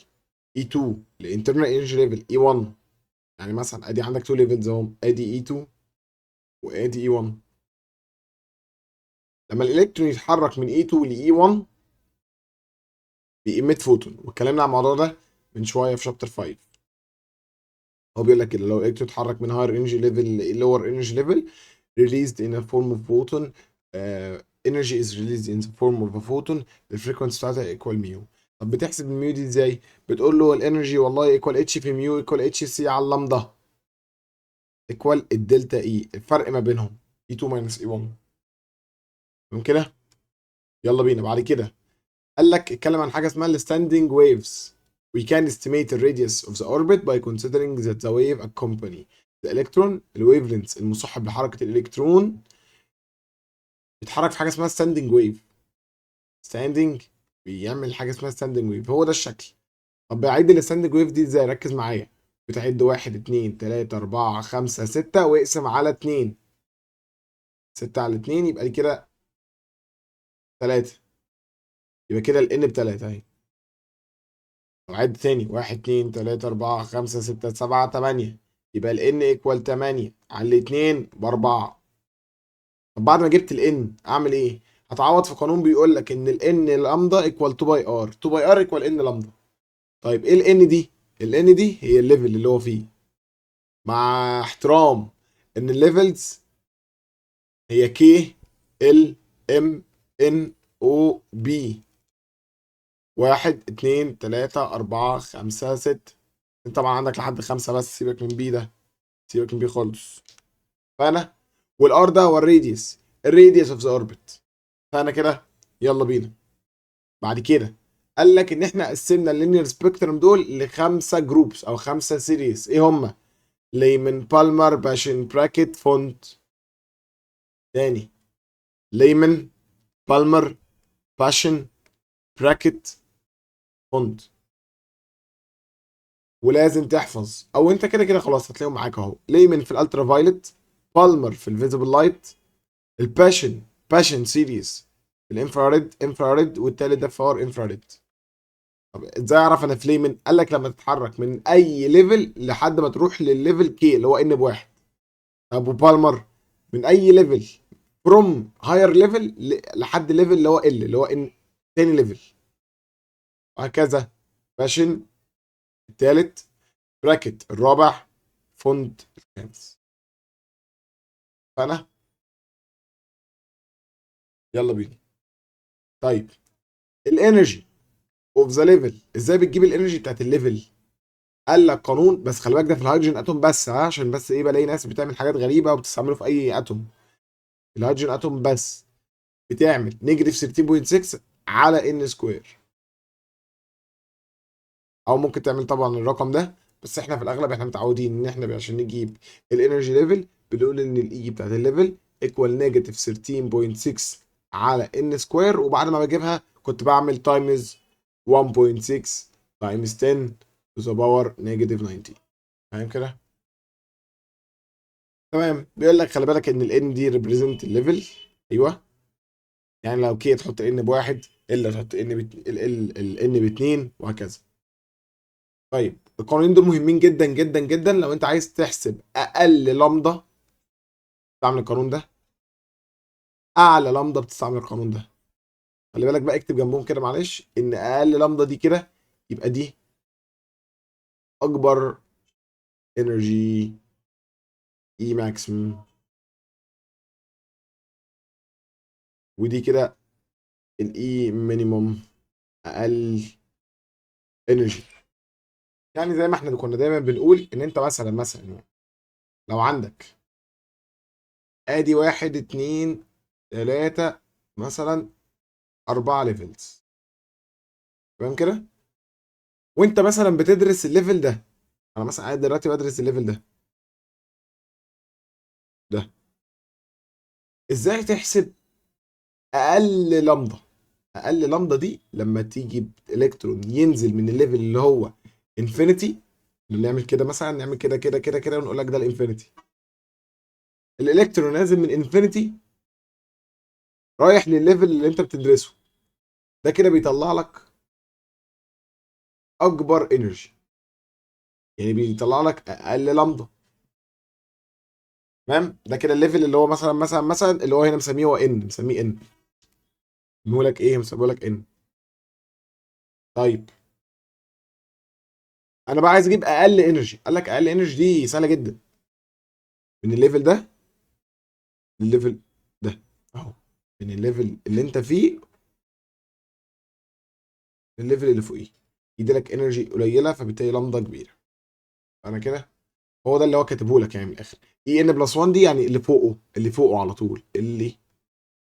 E2 لانترنال انرجي ليفل E1. يعني مثلا ادي عندك تو ليفلز اهو، ادي E2 وادي E1. لما الالكترون يتحرك من E2 ل E1 بيemit فوتون، واتكلمنا عن الموضوع ده من شويه في شابتر 5. هو بيقول لك كده لو الالكترون اتحرك من هاير انرجي ليفل للور انرجي ليفل released in a form of photon, energy is released in the form of a photon. الفريكونسي بتاعتها ايكوال ميو. طب بتحسب الميو دي ازاي؟ بتقول له الانرجي والله ايكوال اتش في ميو ايكوال اتش سي على اللامدا ايكوال الدلتا اي، الفرق ما بينهم E2 minus E1. تمام كده؟ يلا بينا بعد كده. قال لك اتكلم عن حاجه اسمها الستاندنج ويفز. We can estimate the radius of the orbit by considering that the wave accompany the electron. الويف لينث المصاحب لحركه الالكترون بيتحرك في حاجه اسمها ستاندنج ويف. ستاندنج بيعمل حاجه اسمها ستاندنج ويف، هو ده الشكل. طب بعيد الستاندنج ويف دي ازاي؟ ركز معايا. بتعد 1 2 3 4 5 6 واقسم على 2. 6 على 2 يبقى دي كده 3. يبقى كده ال n ب3 اهي. طب عد تاني 1 2 3 4 5 6 7 8. يبقى ال n ايكوال 8 على الاتنين ب4. طب بعد ما جبت ال n اعمل ايه؟ هتعوض في قانون بيقول لك ان ال n لامدا ايكوال 2 باي ار، 2 باي ار ايكوال n لامدا. طيب ايه ال n دي؟ ال n دي هي الليفل اللي هو فيه، مع احترام ان الليفلز هي كي ال ام ان او بي. 1 2 3 4 5 6. انت طبعا عندك لحد 5 بس، سيبك من بي ده، سيبك من بي خالص. فانا والار ده هو الراديوس، الراديوس اوف ذا اوربت. فانا كده يلا بينا. بعد كده قال لك ان احنا قسمنا اللينير سبيكترم دول لخمسه جروبس او خمسه سيريز. ايه هم؟ ليمن بالمر باشن براكت فونت. تاني، ليمن بالمر باشن براكت فونت. ولازم تحفظ، او انت كده كده خلاص هتلاقيهم معاك اهو. ليمن في الالترا فايلت، بالمر في الفيزيبل لايت، الباشن باشن سيريز في الانفراريد انفراريد، والتالت ده فار انفراريد. طب ازاي اعرف انا فليمن؟ قال لك لما تتحرك من اي ليفل لحد ما تروح للليفل كي اللي هو ان بواحد. ابو بالمر من اي ليفل فروم هاير ليفل لحد ليفل اللي هو ال اللي هو ان تاني ليفل، وهكذا. فاشن التالت، براكت الرابع، فوند الخامس. فانا يلا بينا. طيب الانرجي اوف ذا ليفل، ازاي بتجيب الانرجي بتاعت الليفل؟ قال لك قانون، بس خلي بالك ده في الهيدروجين اتوم بس، عشان بس ايه بلاقي ناس بتعمل حاجات غريبه وبتستعمله في اي اتوم. الهيدروجين اتوم بس بتعمل نيجاتيف 13.6 على ان سكوير، او ممكن تعمل طبعا الرقم ده، بس احنا في الاغلب احنا متعودين ان احنا عشان نجيب الانرجي ليفل بنقول ان الاي بتاعت الليفل ايكوال نيجاتيف 13.6 على ان سكوير، وبعد ما بجيبها كنت بعمل تايمز 1.6 تايمز 10 to the power نيجاتيف 90. فاهم كده؟ تمام. بيقول لك خلي بالك ان الان دي ريبريزنت الليفل. ايوه، يعني لو كي تحط ان بواحد، ال تحط ان الان باتنين، وهكذا. طيب القوانين دول مهمين جدا جدا جدا لو انت عايز تحسب اقل لامدا بتستعمل القانون ده، اعلى لامدا بتستعمل القانون ده. خلي بالك بقى، اكتب جنبهم كده معلش ان اقل لامدا دي كده يبقى دي اكبر انرجي اي ماكسيمم، ودي كده الاي مينيموم اقل انرجي. يعني زي ما احنا كنا دايما بنقول ان انت مثلا يعني لو عندك ادي واحد اتنين تلاتة مثلا اربعة ليفلز، تمام كده، وانت مثلا بتدرس الليفل ده، انا مثلا قاعد دلوقتي بدرس الليفل ده، ازاي تحسب اقل لمضه؟ اقل لمضه دي لما تيجي الكترون ينزل من الليفل اللي هو انفينيتي، نعمل كده مثلا، نعمل كده كده كده كده ونقول لك ده الانفينيتي. الالكترون نازل من انفينيتي رايح للليفل اللي انت بتدرسه، ده كده بيطلع لك اكبر انرجي، يعني بيطلع لك اقل لمضه. تمام؟ ده كده الليفل اللي هو مثلا اللي هو هنا مسميه هو ان، مسميه ان، مسميه لك ايه؟ مسميه لك ان. طيب انا بقى عايز اجيب اقل انرجي، قال لك اقل انرجي دي سهله جدا، من الليفل ده للليفل ده اهو، من الليفل اللي انت فيه للليفل اللي فوقيه، يديلك انرجي قليله فبالتالي لمضه كبيره. انا كده هو ده اللي هو كاتبه لك يعني من الاخر. اي ان بلس 1 دي يعني اللي فوقه، اللي فوقه على طول، اللي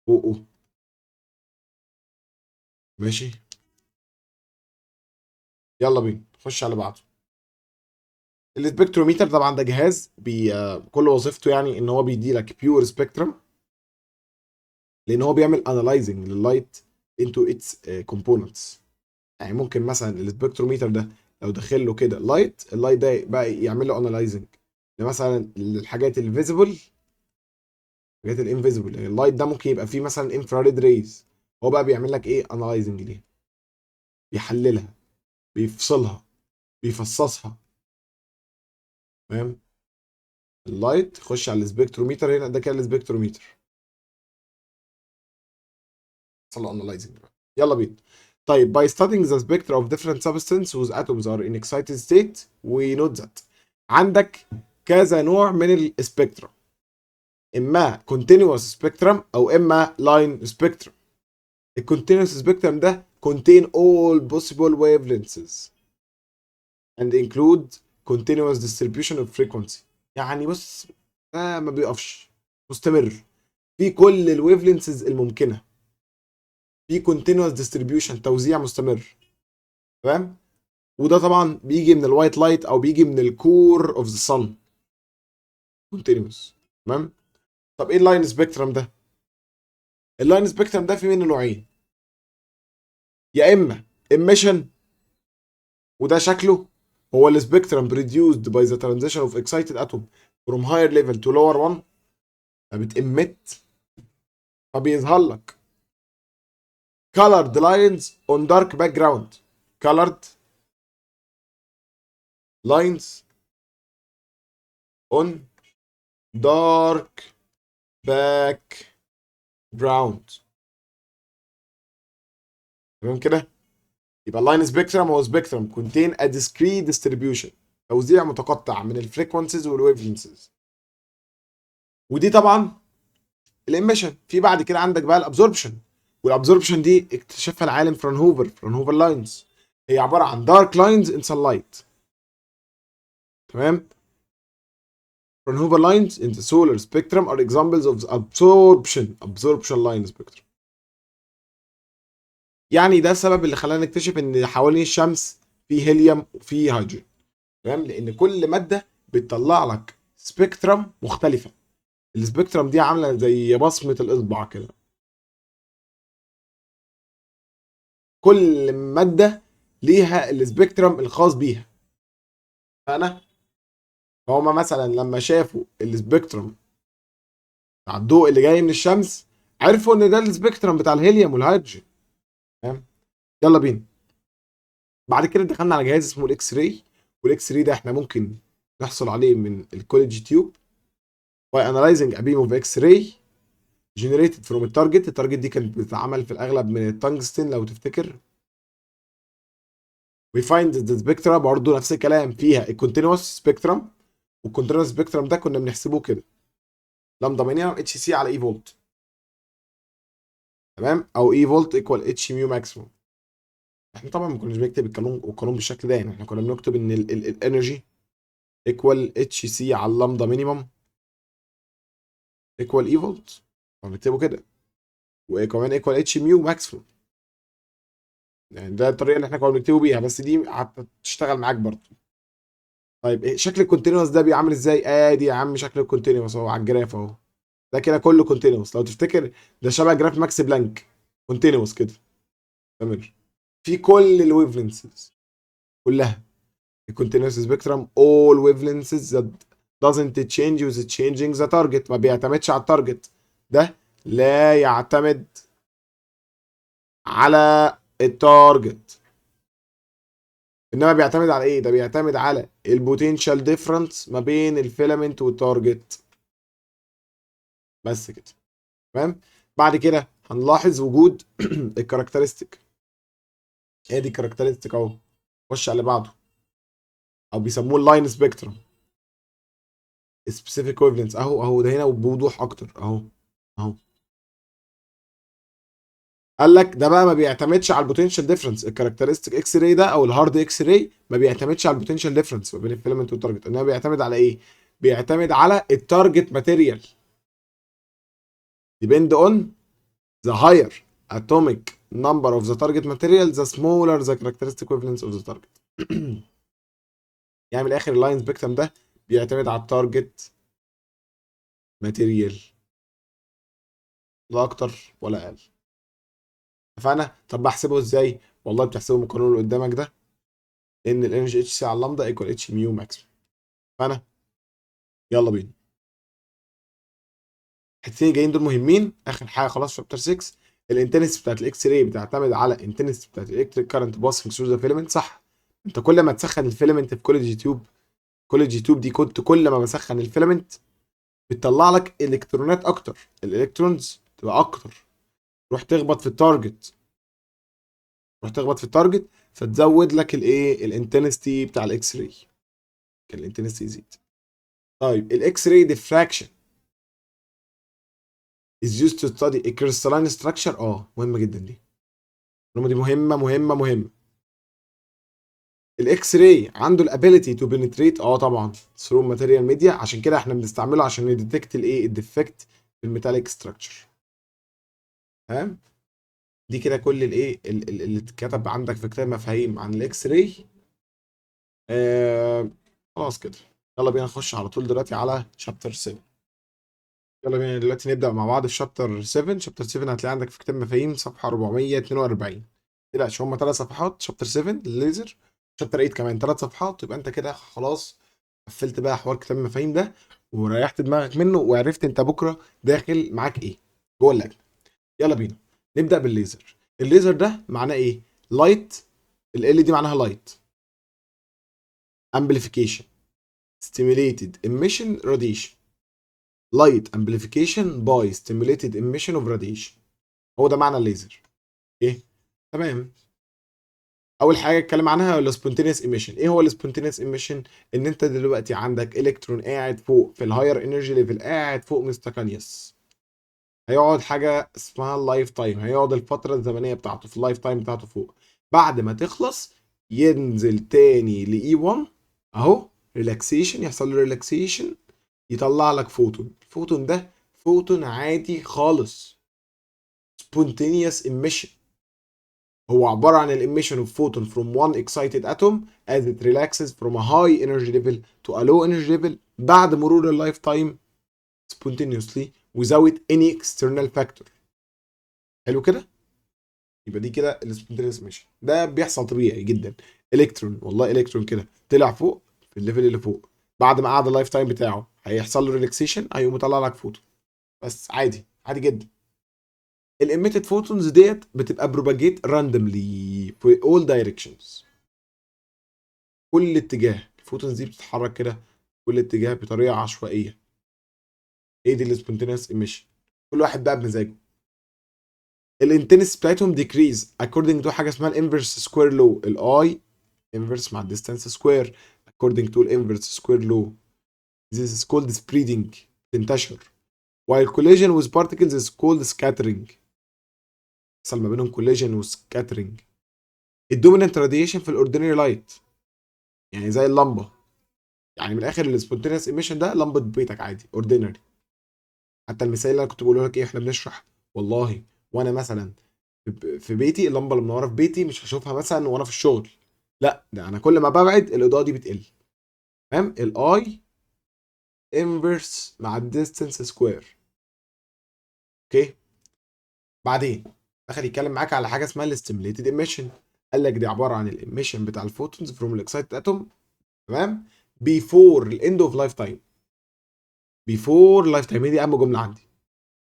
فوقه. ماشي، يلا بينا نخش على بعضه. السبكتروميتر طبعا ده جهاز كل وظيفته يعني ان هو بيدي لك بيور سبيكترم، لان هو بيعمل انالايزنج لللايت انتو اتس كومبوننتس. يعني ممكن مثلا السبكتروميتر ده لو دخل له كده لايت، اللايت ده بقى يعمل له انالايزنج مثلا الحاجات الفيزيبل، الحاجات الانفيزيبل. يعني اللايت ده ممكن يبقى فيه مثلا انفراريد ريز، هو بقى بيعمل لك ايه؟ انالايزنج ليها، بيحللها، بيفصلها، بيفصصها. فاهم؟ اللايت يخش على السبكتروميتر هنا، ده كده السبكتروميتر، حصل له انالايزنج. يلا بينا. طيب by studying the spectra of different substances whose atoms are in excited state we note that عندك كذا نوع من السبكترا، اما continuous spectrum او اما line spectrum. الكونتينوس spectrum ده contain all possible wavelengths and include continuous distribution of frequency. يعني بص، ده ما بيقفش، مستمر في كل الويفلنسز الممكنه، في continuous distribution توزيع مستمر. تمام؟ وده طبعا بيجي من الوايت لايت او بيجي من الكور اوف ذا صن، كونتينوس. تمام؟ طب ايه اللاين سبيكترم ده؟ اللاين سبيكترم ده في منه نوعين، يا اما emission، وده شكله هو السبيكترم produced by the transition of excited atom from higher level to lower one، فبتemit، فبيظهر لك colored lines on dark background. colored lines on dark background. تمام كده؟ يبقى اللاين سبيكترم هو سبيكترم contain a discrete distribution، توزيع متقطع من الفريكونسيز والويفلنسز. ودي طبعا الاميشن. في بعد كده عندك بقى الابزوربشن، والابزوربشن دي اكتشفها العالم فرانهوفر لاينز. هي عباره عن دارك لاينز ان sunlight. تمام. فرانهوفر لاينز in the solar spectrum are examples of absorption line spectrum. يعني ده السبب اللي خلانا نكتشف ان حوالين الشمس في هيليوم وفي هيدروجين. تمام. لان كل ماده بتطلع لك سبيكترم مختلفه. السبيكترم دي عامله زي بصمه الاصبع كده. كل ماده ليها السبيكترم الخاص بيها. فهما مثلا لما شافوا السبيكترم بتاع الضوء اللي جاي من الشمس، عرفوا ان ده السبيكترم بتاع الهيليوم والهيدروجين. تمام. يلا بينا. بعد كده دخلنا على جهاز اسمه الاكس راي، والاكس راي ده احنا ممكن نحصل عليه من الكوليدج تيوب by analyzing a beam of X-ray generated from التارجت دي كانت بتتعمل في الاغلب من التنجستين لو تفتكر. we find the spectra برضه نفس الكلام، فيها الكونتينوس سبيكترم، والكونتينوس سبيكترم ده كنا بنحسبه كده لامدا مينيمم اتش سي على اي فولت. تمام. او اي فولت ايكوال اتش ميو ماكسيموم. احنا طبعا ما كناش بنكتب القانون بالشكل ده، يعني احنا كنا بنكتب ان الانرجي ايكوال اتش سي على اللامدا مينيمم ايكوال اي فولت، فبنكتبه كده. وكمان ايكوال اتش ميو ماكسيموم. يعني ده الطريقه اللي احنا كنا بنكتبه بيها، بس دي هتشتغل معاك برضه. طيب إيه شكل الكونتينوس ده بيعمل ازاي؟ ادي يا عم شكل الكونتينوس اهو على الجراف اهو. ده كده كله كونتينوس لو تفتكر، ده شبه جراف ماكس بلانك كونتينوس كده. تمام. في كل الويف لينثز كلها. الكونتينوس سبيكترم all wavelengths that doesn't change with changing the target. ما بيعتمدش على التارجت، ده لا يعتمد على التارجت. انما بيعتمد على ايه؟ ده بيعتمد على البوتنشال ديفرنس ما بين الفيلامنت والتارجت. بس كده. تمام. بعد كده هنلاحظ وجود الكاركترستيك. ادي الكاركترستيك اهو. خش على اللي بعده، او بيسموه اللاين سبيكترم سبيسيفيك ويفلنس. اهو ده هنا بوضوح اكتر اهو. قال لك ده بقى ما بيعتمدش على البوتنشال ديفرنس. الكاركترستيك اكس راي ده او الهارد اكس راي ما بيعتمدش على البوتنشال ديفرنس ما بين الفيلامنت والتارجت، انما بيعتمد على ايه؟ بيعتمد على التارجت ماتيريال. depend on the higher atomic number of the target material the smaller the characteristic wavelength of the target. يعني من الاخر اللاين سبيكترم ده بيعتمد على التارجت ماتيريال، لا اكتر ولا اقل. فانا طب بحسبه ازاي؟ والله بتحسبه من القانون اللي قدامك ده، ان الانرجي اتش سي على اللامدا ايكوال اتش ميو ماكسيمم. فانا يلا بينا. الحتتين الجايين دول مهمين. اخر حاجه خلاص في شابتر 6، الانتنسيتي بتاعت الاكس راي بتعتمد على الانتنسيتي بتاعت الالكتريك كارنت باسنج ثرو ذا فيلمنت. صح. انت كل ما تسخن الفيلمنت في كوليدج تيوب دي كنت كل ما بسخن الفيلمنت بتطلع لك الكترونات اكتر، الالكترونز تبقى اكتر، تروح تخبط في التارجت، فتزود لك الايه الانتنسيتي بتاع الاكس راي. كان الانتنسيتي يزيد. طيب الاكس راي ديفراكشن is used to study a crystalline structure. مهمه جدا دي. المعلومه دي مهمه. الاكس راي عنده الابيليتي تو بنتريت طبعا ثرو ماتيريال ميديا، عشان كده احنا بنستعمله عشان نديتكت الايه الديفكت في الميتاليك ستراكشر. تمام. دي كده كل الايه اللي اتكتب عندك في كتاب مفاهيم عن الاكس راي. خلاص كده. يلا بينا نخش على طول دلوقتي على شابتر 7. يلا بينا دلوقتي نبدأ مع بعض في شابتر 7. شابتر 7 هتلاقي عندك في كتاب مفاهيم صفحة 442. ما تقلقش، هم 3 صفحات شابتر 7 الليزر. شابتر 8 كمان 3 صفحات. يبقى انت كده خلاص قفلت بقى حوار كتاب المفاهيم ده، وريحت دماغك منه، وعرفت انت بكره داخل معاك ايه جوه اللجنه. يلا بينا نبدأ بالليزر. الليزر ده معناه ايه؟ لايت ال دي معناها لايت. amplification stimulated emission radiation. light amplification by stimulated emission of radiation. هو ده معنى الليزر. ايه تمام. اول حاجه اتكلم عنها السبونتينيوس ايميشن. ايه هو السبونتينيوس ايميشن؟ ان انت دلوقتي عندك الكترون قاعد فوق في الهاير انرجي ليفل، قاعد فوق مستكانيوس، هيقعد حاجه اسمها اللايف تايم، هيقعد الفتره الزمنيه بتاعته في اللايف تايم بتاعته فوق. بعد ما تخلص ينزل تاني لاي 1 اهو، ريلاكسيشن، يحصل له ريلاكسيشن، يطلع لك فوتون. الفوتون ده فوتون عادي خالص، spontaneous emission. هو عبارة عن emission of photon from one excited atom as it relaxes from a high energy level to a low energy level بعد مرور اللايف تايم spontaneously without any external factor. حلو كده؟ يبقى دي كده spontaneous emission. ده بيحصل طبيعي جدا. الكترون، والله الكترون كده طلع فوق في الليفل اللي فوق، بعد ما قعد اللايف تايم بتاعه هيحصل له ريلاكسيشن، هيقوم يطلع لك فوتون. بس عادي، عادي جدا. الاميتد فوتونز ديت بتبقى بروباجيت راندوملي في all directions. كل اتجاه الفوتونز دي بتتحرك كده كل اتجاه بطريقه عشوائيه. ايه دي السبونتينيوس ايميشن؟ كل واحد بقى بمزاجه. الانتنس بتاعتهم ديكريز according to حاجه اسمها الانفرس سكوير لو. الاي انفرس مع الديستانس سكوير according to الانفرس سكوير لو. This is called spreading، تنتشر. while collision with particles is called scattering. يحصل ما بينهم collision وسكاترينج. الدومينانت راديشن في الاوردينري لايت، يعني زي اللمبه. يعني من الاخر السبونتينيوس ايميشن ده لمبه بيتك عادي اوردينري. حتى المثال اللي انا كنت بقوله لك ايه احنا بنشرح، والله وانا مثلا في بيتي اللمبه اللي منوره في بيتي مش هشوفها مثلا وانا في الشغل، لا ده انا كل ما ببعد الاضاءه دي بتقل. فاهم؟ الاي انفرس مع الديستنس سكوير. اوكي. بعدين دخل يتكلم معاك على حاجه اسمها الاستيميليتد ايميشن. قال لك دي عباره عن الايميشن بتاع الفوتونز فروم الاكسايتد اتوم، تمام، بيفور الاند اوف لايف تايم. بيفور لايف تايم، دي اهم جمله عندي.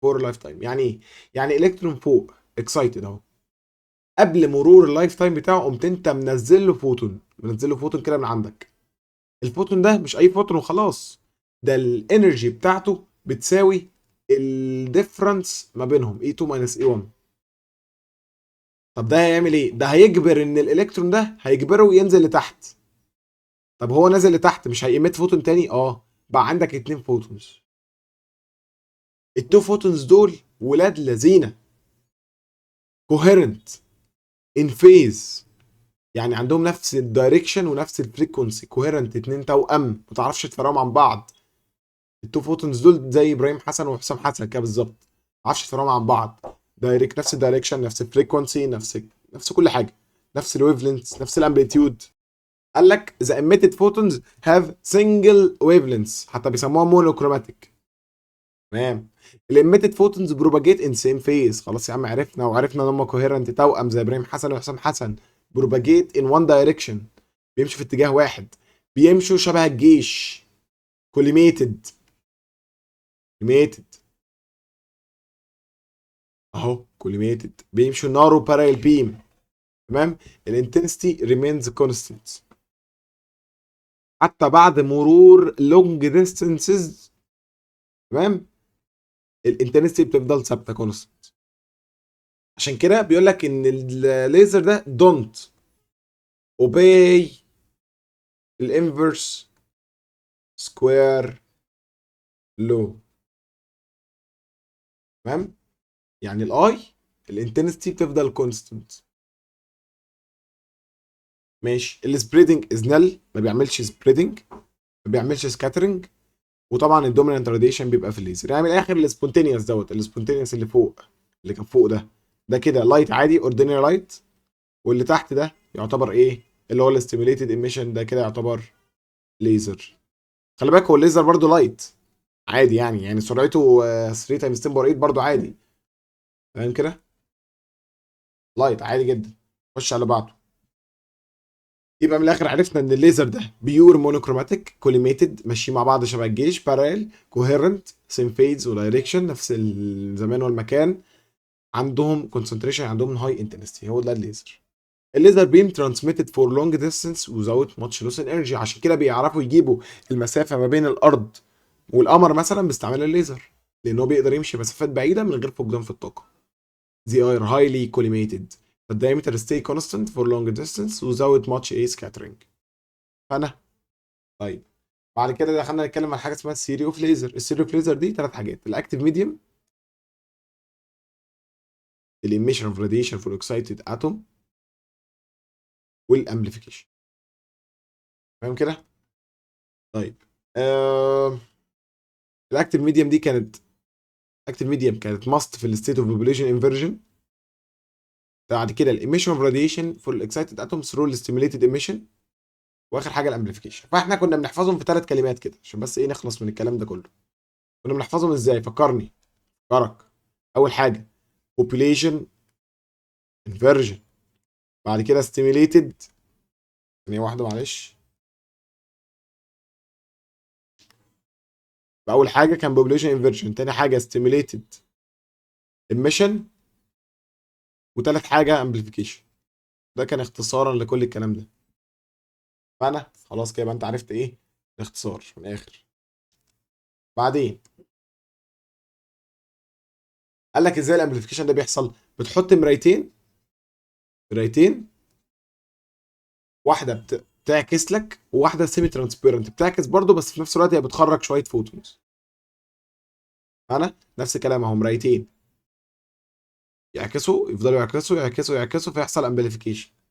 فور لايف تايم يعني ايه؟ يعني الكترون فوق اكسايتد اهو، قبل مرور اللايف تايم بتاعه قمت انت منزل له فوتون، منزل له فوتون كده من عندك. الفوتون ده مش اي فوتون وخلاص، ده الانرجي بتاعته بتساوي الديفرنس ما بينهم E2 E1. طب ده هيعمل ايه؟ ده هيجبر ان الالكترون ده هيجبره ينزل لتحت. طب هو نزل لتحت مش هيميت فوتون تاني؟ بقى عندك 2 فوتونز. ال2 فوتونز دول ولاد لذينه، كوهيرنت، ان فيز، يعني عندهم نفس الدايركشن ونفس الفريكونسي. كوهيرنت، 2 توأم ما تعرفش تفرقهم عن بعض. ال2 فوتونز دول زي ابراهيم حسن وحسام حسن كده بالظبط، ما تعرفش تفرقهم عن بعض. دايركت، نفس الدايركشن، نفس الفريكونسي، نفس كل حاجه، نفس الويف لينث، نفس الامبليتيود. قال لك the emitted photons have single wavelengths، حتى بيسموها مونوكروماتيك. تمام. الاميتد فوتونز بروباجيت ان سيم فيز. خلاص يا عم عرفنا، وعرفنا ان هم كوهيرنت توأم زي ابراهيم حسن وحسام حسن. بروباجيت ان وان دايركشن، بيمشوا في اتجاه واحد، بيمشوا شبه الجيش. كوليميتد، كوليميتد اهو، كوليميتد بيمشوا نارو باراليل بيم. تمام. الانتنسيتي ريمينز كونستنت حتى بعد مرور لونج ديستانسز. تمام. الانتنسيتي بتفضل ثابته كونستنت. عشان كده بيقول لك ان الليزر ده دونت اوبي الانفرس سكوير لو. تمام. يعني الاي الانتنسيتي بتفضل كونستنت. ماشي. السبريدنج از نل، ما بيعملش سبريدنج، ما بيعملش سكاترنج. وطبعا الدومينانت راديشن بيبقى في الليزر. يعني من الاخر السبونتينيوس دوت، السبونتينيوس اللي فوق، اللي كان فوق ده كده لايت عادي اوردينري لايت. واللي تحت ده يعتبر ايه؟ اللي هو الاستيميليتد ايميشن، ده كده يعتبر ليزر. خلي بالك هو الليزر برضو لايت عادي، يعني سرعته 3 تايمز 10 باور 8 برضو عادي. فاهم كده؟ لايت عادي جدا. خش على بعضه. يبقى من الاخر عرفنا ان الليزر ده بيور مونوكروماتيك كوليميتد، ماشيين مع بعض شبه الجيش، بارال، كوهيرنت، سيم فيز ودايركشن، نفس الزمان والمكان. عندهم كونسنتريشن، عندهم هاي انتنسيتي. هو ده الليزر. الليزر بيم ترانسميتد فور لونج ديستانس وزاوت ماتش لوس انرجي، عشان كده بيعرفوا يجيبوا المسافه ما بين الارض والقمر مثلا باستعمال الليزر، لان هو بيقدر يمشي مسافات بعيده من غير فقدان في الطاقه. they are highly collimated. The diameter stay constant for long distance without much a scattering. فانا طيب بعد كده دخلنا نتكلم عن حاجه اسمها الثيوري اوف ليزر. الثيوري اوف ليزر دي ثلاث حاجات: الاكتيف ميديوم، الاميشن اوف راديشن فور اكسايتد اتوم، والامبليفيكيشن. فاهم كده؟ طيب الاكتيف ميديوم دي كانت اكتيف ميديوم كانت ماست في الستيت اوف بوبوليشن انفرجن. بعد كده الاميشن اوف راديشن فور الاكسايتد اتوم ثرو الستيميوليتد اميشن، واخر حاجه الامبليفيكيشن. فاحنا كنا بنحفظهم في ثلاث كلمات كده عشان بس ايه نخلص من الكلام ده كله. كنا بنحفظهم ازاي؟ فكرني فكرك. اول حاجه population inversion، بعد كده stimulated، ثانيه واحده معلش. فاول حاجه كان population inversion، تاني حاجه stimulated emission، وتالت حاجه amplification. ده كان اختصارا لكل الكلام ده. فانا خلاص كده يبقى انت عرفت ايه الاختصار من الاخر. بعدين قال لك ازاي الامبليفيكيشن ده بيحصل. بتحط مرايتين، واحده بتعكس لك وواحده سيمي ترانسبيرنت بتعكس برضو، بس في نفس الوقت هي بتخرج شويه فوتونز. انا نفس الكلام اهو، مرايتين يعكسوا، يفضلوا يعكسوا يعكسوا يعكسوا، فيحصل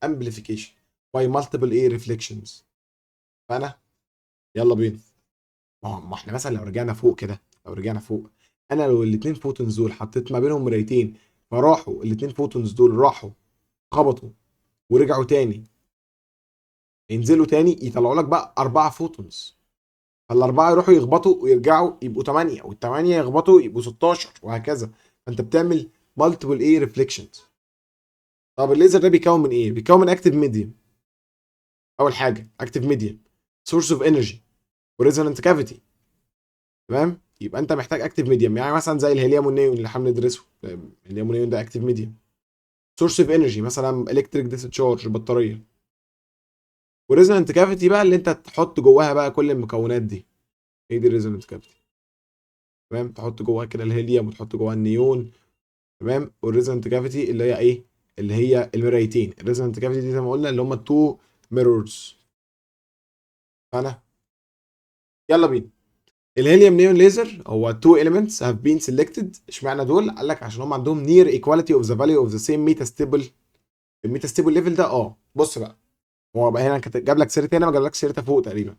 امبليفيكيشن باي مالتيبل ايه ريفليكشنز. فانا يلا بينا. ما احنا مثلا لو رجعنا فوق كده، لو رجعنا فوق، انا لو الاثنين فوتونز دول حطيت ما بينهم مرايتين، فراحوا الاثنين فوتونز دول راحوا خبطوا ورجعوا تاني، ينزلوا تاني يطلعوا لك بقى 4 فوتونز. فالاربعه يروحوا يخبطوا ويرجعوا يبقوا 8، والثمانيه يخبطوا يبقوا 16، وهكذا. فانت بتعمل مالتيبل ايه ريفليكشنز. طب الليزر ده بيكون من ايه؟ بيكون من اكتيف ميديم. اول حاجه اكتيف ميديم، سورس اوف انرجي، وريزونانت كافيتي. تمام؟ يبقى انت محتاج اكتيف ميديم، يعني مثلا زي الهيليوم والنيون اللي احنا بندرسه. الهيليوم والنيون ده اكتيف ميديم. سورس اوف انرجي مثلا الكتريك ديسشارج، بطاريه. وريزونانت كافيتي بقى اللي انت تحط جواها بقى كل المكونات دي. ايه دي الريزونانت كافيتي؟ تمام؟ تحط جواها كده الهيليوم وتحط جواها النيون. تمام؟ والريزونانت كافيتي اللي هي ايه؟ اللي هي المرايتين. الريزونانت كافيتي دي زي ما قلنا اللي هم التو ميرورز. انا يلا بينا. الهيليوم نيون ليزر هو two elements have been selected. اشمعنى دول؟ قال لك عشان هم عندهم near equality of the value of the same metastable. الميتاستيبل ليفل ده بص بقى، هو بقى هنا جاب لك سيرتها هنا، ما جابلكش سيرتها فوق تقريبا.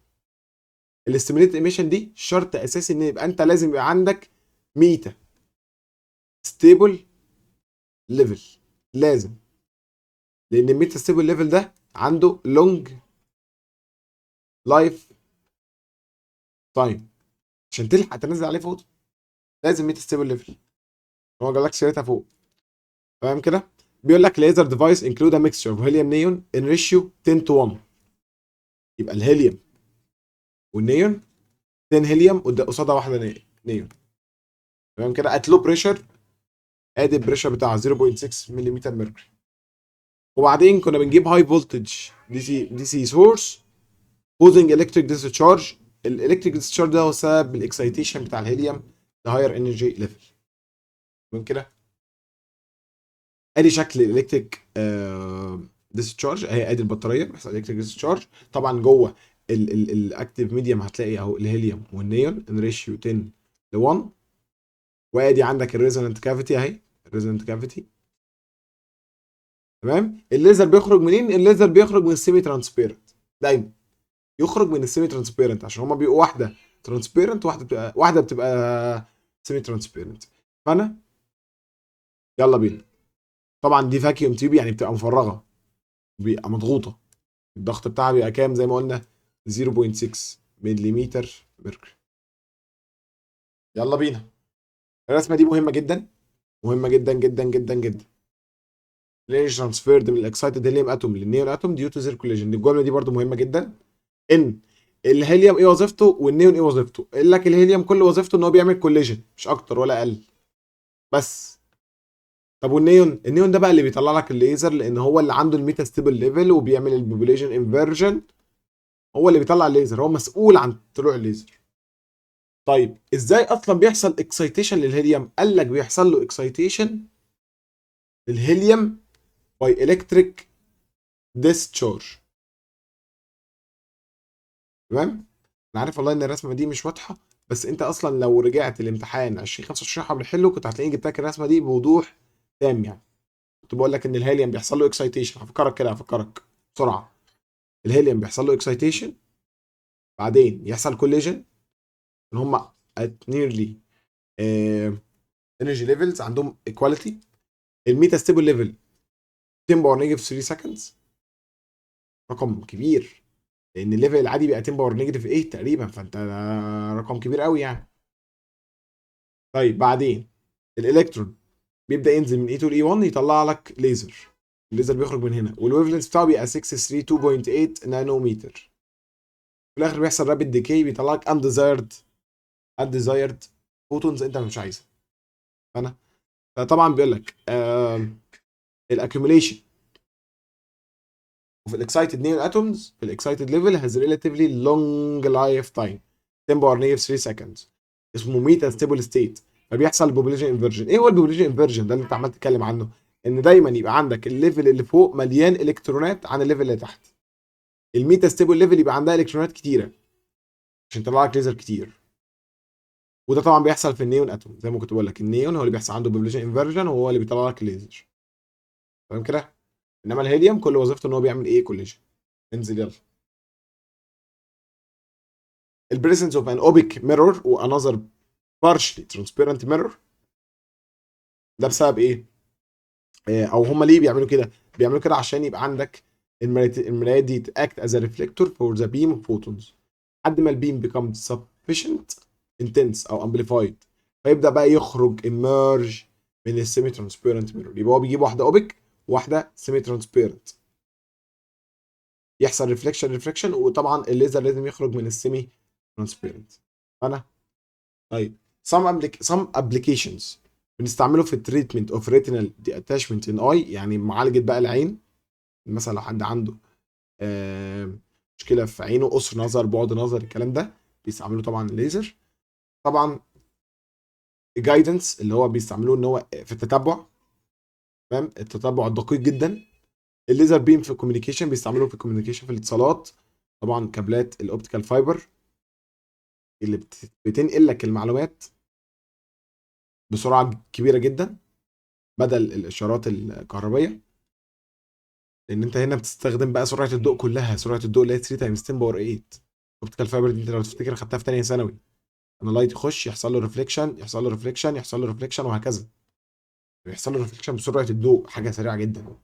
الاستيميليت ايميشن دي شرط اساسي ان يبقى انت لازم يبقى عندك ميتا ستيبل ليفل، لازم. لان الميتا ستيبل ليفل ده عنده لونج لايف تايم، عشان تلحق تنزل عليه فوق لازم ميتا ستيبل ليفل. هو جاب لك سيرتها فوق. تمام كده؟ بيقول لك laser device include a mixture of helium neon in ratio 10 to 1. يبقى الهيليوم والنيون 10 هيليوم قصادها واحده نيون. تمام كده؟ at low pressure، ادي البريشر بتاع 0.6 ملم ميركوري. وبعدين كنا بنجيب هاي فولتج دي سي سورس كوزنج الكتريك ديسشارج. الالكتريك ديسشارج ده هو سبب الاكسيتيشن بتاع الهيليوم لهاير انرجي ليفل. تمام كده؟ ادي شكل الالكتريك ديسشارج اهي. ادي البطاريه بيحصل الكتريك ديسشارج. طبعا جوه الاكتيف ميديوم هتلاقي اهو الهيليوم والنيون ان ريشيو 10 ل 1. وادي عندك الريزونانت كافيتي اهي، الريزونانت كافيتي. تمام؟ الليزر بيخرج منين؟ الليزر بيخرج من السيمي ترانسبيرنت. دايما يخرج من السيمي ترانسبيرنت عشان هما بيبقوا واحده ترانسبيرنت، واحده بتبقى سيمي ترانسبيرنت. فانا يلا بينا. طبعا دي فاكيوم تيوب يعني بتبقى مفرغه، بيبقى مضغوطه. الضغط بتاعها بيبقى كام زي ما قلنا؟ 0.6 ملم ميركوري. يلا بينا. الرسمه دي مهمه جدا، مهمه جدا جدا جدا جدا. ليش ترانسفيرد من الاكسايتد هيليوم اتوم للنيون اتوم ديو تو زير كوليجن. الجمله دي برضو مهمه جدا. ان الهيليوم ايه وظيفته والنيون ايه وظيفته. قال لك الهيليوم كل وظيفته ان هو بيعمل كوليجن، مش اكتر ولا اقل. بس طب والنيون، النيون ده بقى اللي بيطلع لك الليزر، لان هو اللي عنده الميتا ستيبل ليفل وبيعمل البوبوليشن انفرجن، هو اللي بيطلع الليزر، هو مسؤول عن طلوع الليزر. طيب ازاي اصلا بيحصل اكسايتيشن للهيليوم؟ قال لك بيحصل له اكسايتيشن للهيليوم باي الكتريك ديسشارج. تمام. انا عارف والله ان الرسمه دي مش واضحه، بس انت اصلا لو رجعت الامتحان 2025 حاول حله كنت هتلاقيني جبت لك الرسمه دي بوضوح تام يعني. كنت بقول لك ان الهيليوم بيحصل له اكسايتيشن، هفكرك كده هفكرك بسرعه. الهيليوم بيحصل له اكسايتيشن، بعدين يحصل كوليجن، ان هم ات نيرلي انرجي ليفلز عندهم ايكواليتي. الميتا ستيبل ليفل 10 باور نيجاتيف 3 سكندز، رقم كبير، لان الليفل العادي بقى 10 باور نيجاتيف 8 تقريبا، فانت رقم كبير قوي يعني. طيب بعدين الالكترون بيبدا ينزل من E2 ل E1 يطلع لك ليزر، الليزر بيخرج من هنا والويفلنس بتاعه بيبقى 632.8 نانومتر. في الاخر بيحصل رابيد ديكي بيطلع لك انديزايرد فوتونز انت مش عايزها. فانا فطبعا بيقول لك الاكيوميليشن وفي الاكسايتد نيون اتومز في الاكسايتد ليفل هاز ريلاتيفلي لونج لايف تايم 10 باور نيجاتيف 3 سكندز، اسمه ميتا ستيبل ستيت. فبيحصل بوبوليشن انفرجن. ايه هو البوبوليشن انفرجن ده اللي انت عمال تتكلم عنه؟ ان دايما يبقى عندك الليفل اللي فوق مليان الكترونات عن الليفل اللي تحت. الميتا ستيبل ليفل يبقى عندها الكترونات كتيره عشان تطلع لك ليزر كتير. وده طبعا بيحصل في النيون اتوم، زي ما كنت بقول لك النيون هو اللي بيحصل عنده بوبوليشن انفرجن وهو اللي بيطلع لك الليزر. تمام كده. انما الهيليوم كل وظيفته ان هو بيعمل ايه؟ كوليجن. انزل يلا. البريزنس اوف ان اوبيك ميرور وانذر partially transparent mirror، ده بسبب ايه؟ او هم ليه بيعملوا كده؟ بيعملوا كده عشان يبقى عندك المرايات دي act as a reflector for the beam of photons لحد ما البيم becomes sufficient intense او amplified، فيبدا بقى يخرج emerge من السيمي ترانسبيرنت ميرور. يبقى هو بيجيب واحده اوبك وواحده سيمي ترانسبيرنت، يحصل ريفليكشن وطبعا الليزر لازم يخرج من السيمي ترانسبيرنت. انا طيب some applications بنستعمله في التريتمنت اوف ريتينال دي اتاشمنت ان اي، يعني معالجه بقى العين. مثلا لو حد عنده مشكله في عينه، قصر نظر، بعد نظر، الكلام ده بيستعملوا طبعا الليزر. طبعا الجايدنس اللي هو بيستعملوه ان هو في التتبع، تمام، التتبع الدقيق جدا. الليزر بيم في الكوميونيكيشن بيستعملوه في الكوميونيكيشن في الاتصالات، طبعا كابلات الاوبتيكال فايبر اللي بتنقل لك المعلومات بسرعه كبيره جدا بدل الاشارات الكهربائيه، لان انت هنا بتستخدم بقى سرعه الضوء كلها، سرعه الضوء اللي هي 3 تايمز 10 باور 8. اوبتيكال فايبر دي انت لو تفتكر خدتها في ثانيه ثانوي، انا لايت يخش يحصل له ريفليكشن يحصل له ريفليكشن يحصل له ريفليكشن وهكذا، بيحصل له ريفليكشن بسرعه الضوء، حاجه سريعه جدا.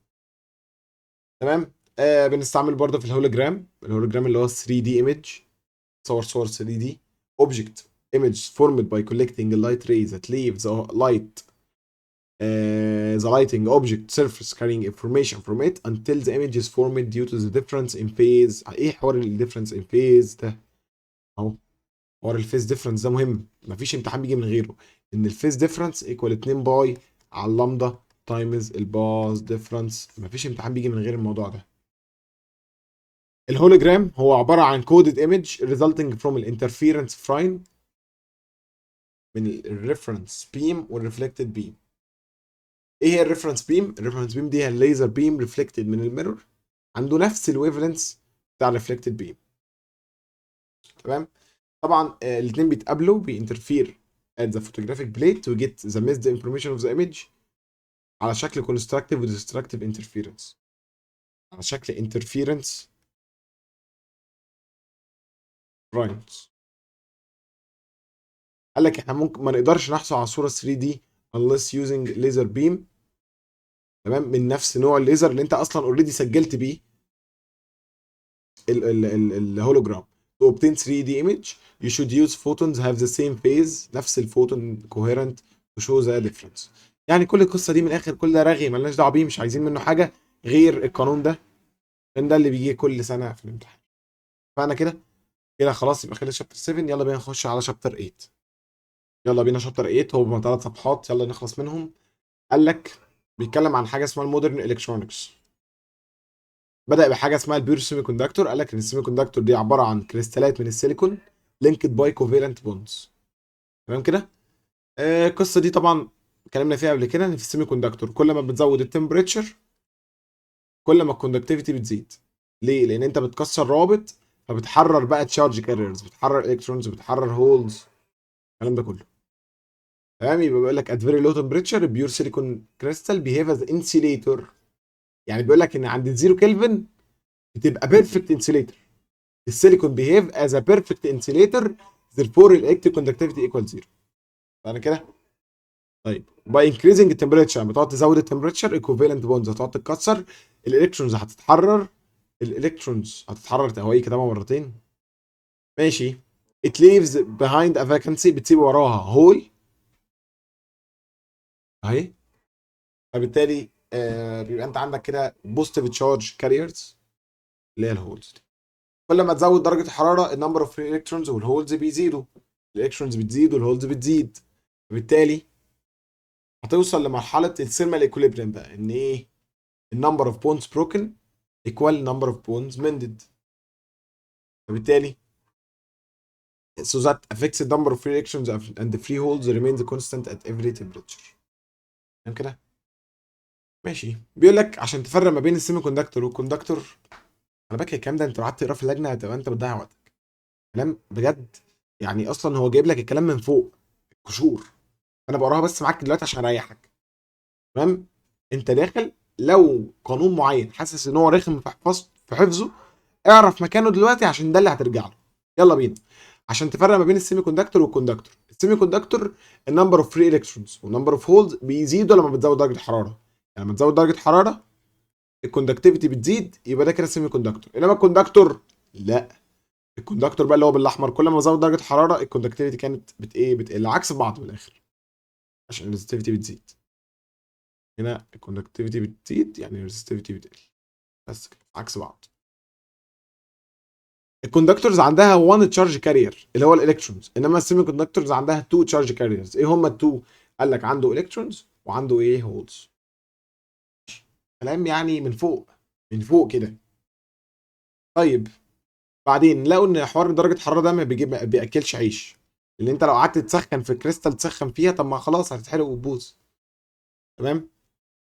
تمام. بنستعمل برضه في الهولوجرام اللي هو 3 دي ايمج، صور 3 دي object image formed by collecting a light ray that leaves the light the lighting object surface carrying information from it until the image is formed due to the difference in phase. ايه حوار ال difference in phase ده؟ اهو حوار الفيز ديفرنس ده مهم، مفيش امتحان بيجي من غيره. ان الفيز ديفرنس ايكوال 2 باي على اللامدا تايمز الباز ديفرنس، مفيش امتحان بيجي من غير الموضوع ده. الهولوجرام هو عباره عن كودد ايمج resulting from الانترفيرنس فراين من الريفرنس بيم والريفلكتد بيم. ايه هي الريفرنس بيم؟ الريفرنس بيم دي هي الليزر بيم ريفلكتد من الميرور عنده نفس الويف لينث بتاع الريفلكتد بيم. تمام. طبعا الاثنين بيتقابلوا بينترفير at the photographic plate to get the missed information of the image على شكل constructive و destructive interference، على شكل interference primes. قال لك احنا ممكن ما نقدرش نحصل على صوره 3 دي unless using laser beam، تمام، من نفس نوع الليزر اللي انت اصلا اوريدي سجلت بيه الهولوجرام. to obtain 3D image you should use photons have the same phase، نفس الفوتون coherent to show the difference. يعني كل القصه دي من الاخر كل ده رغي ملناش دعوه بيه، مش عايزين منه حاجه غير القانون ده، لان ده اللي بيجي كل سنه في الامتحان. فانا كده كده خلاص يبقى خلص شابتر 7. يلا بينا نخش على شابتر 8. يلا بينا شابتر 8 هو 3 صفحات، يلا نخلص منهم. قال لك بيتكلم عن حاجه اسمها المودرن الكترونكس. بدأ بحاجه اسمها البيور سيمي كوندكتور. قال لك ان السيمي كوندكتور دي عباره عن كريستالات من السيليكون لينكد باي كوفالنت بوندز. تمام كده. القصه دي طبعا اتكلمنا فيها قبل كده، ان في السيمي كوندكتور كل ما بتزود التمبريتشر كل ما الكوندكتيفيتي بتزيد. ليه؟ لان انت بتكسر رابط، فبتحرر بقى تشارج كاريرز، بتحرر الكترونز، بتحرر هولز، الكلام ده كله. تمام. يبقى بيقول لك at very low temperature pure silicon crystal behave as insulator. يعني بيقول لك ان عند الزيرو كلفن بتبقى بيرفكت انسيليتور. السيليكون بيهيف از ا بيرفكت انسيليتور therefore الالكتريك كوندكتيفيتي ايكوال زيرو. فانا كده. طيب باي انكريزنج التمبريتشر، بتقعد تزود التمبريتشر ايكوفالنت بوندز هتقعد تتكسر، الالكترونز هتتحرر. الالكترونز هتتحرر، هو ايه كده مرتين. ماشي. it leaves behind a vacancy، بتسيب وراها هول اهي. فبالتالي بيبقى انت عندك كده بوزيتيف تشارج كاريرز اللي هي الهولز دي. كل ما تزود درجه الحراره النمبر اوف الكترونز والهولز بيزيدوا، الالكترونز بتزيد والهولز بتزيد. فبالتالي هتوصل لمرحله الثيرمال ايكوليبريم بقى، ان ايه؟ النمبر اوف بونز بروكن ايكوال نمبر اوف بونز مندد. فبالتالي so that a fixed number of free electrons and the free holes remains constant at every temperature. تمام كده. ماشي. بيقول لك عشان تفرق ما بين السيمي كوندكتور والكوندكتور، انا فاكر الكلام ده انت لو قعدت تقرا في اللجنه هتبقى انت بتضيع وقتك. كلام بجد. يعني اصلا هو جايب لك الكلام من فوق قشور. انا بقراها بس معاك دلوقتي عشان اريحك. تمام. انت داخل لو قانون معين حاسس ان هو رخم في حفظه، اعرف مكانه دلوقتي عشان ده اللي هترجع له. يلا بينا. عشان تفرق ما بين السيمي كوندكتور والكوندكتور، السيمي كوندكتور النمبر اوف فري الكترونز والنمبر اوف هولز بيزيدوا لما بتزود درجه الحراره. يعني لما تزود درجه الحراره الكوندكتيفيتي بتزيد، يبقى ده كده سيمي كوندكتور. انما الكوندكتور لا. الكوندكتور بقى اللي هو بالاحمر كل ما بزود درجه الحراره الكوندكتيفيتي كانت بتقل عكس بعض من الاخر عشان الريزستيفيتي بتزيد. هنا الكوندكتيفيتي بتزيد يعني الريزستيفيتي بتقل. بس كده عكس بعض. الكوندكتورز عندها 1 تشارج كارير اللي هو الالكترونز، انما السيمي كوندكتورز عندها 2 تشارج كاريرز. ايه هما التو؟ قال لك عنده الكترونز وعنده ايه؟ هولز. كلام يعني من فوق، من فوق كده. طيب بعدين لقوا ان حوار درجه الحراره ده ما بياكلش عيش. اللي انت لو قعدت تسخن في كريستال تسخن فيها، طب ما خلاص هتتحرق وتبوظ. تمام.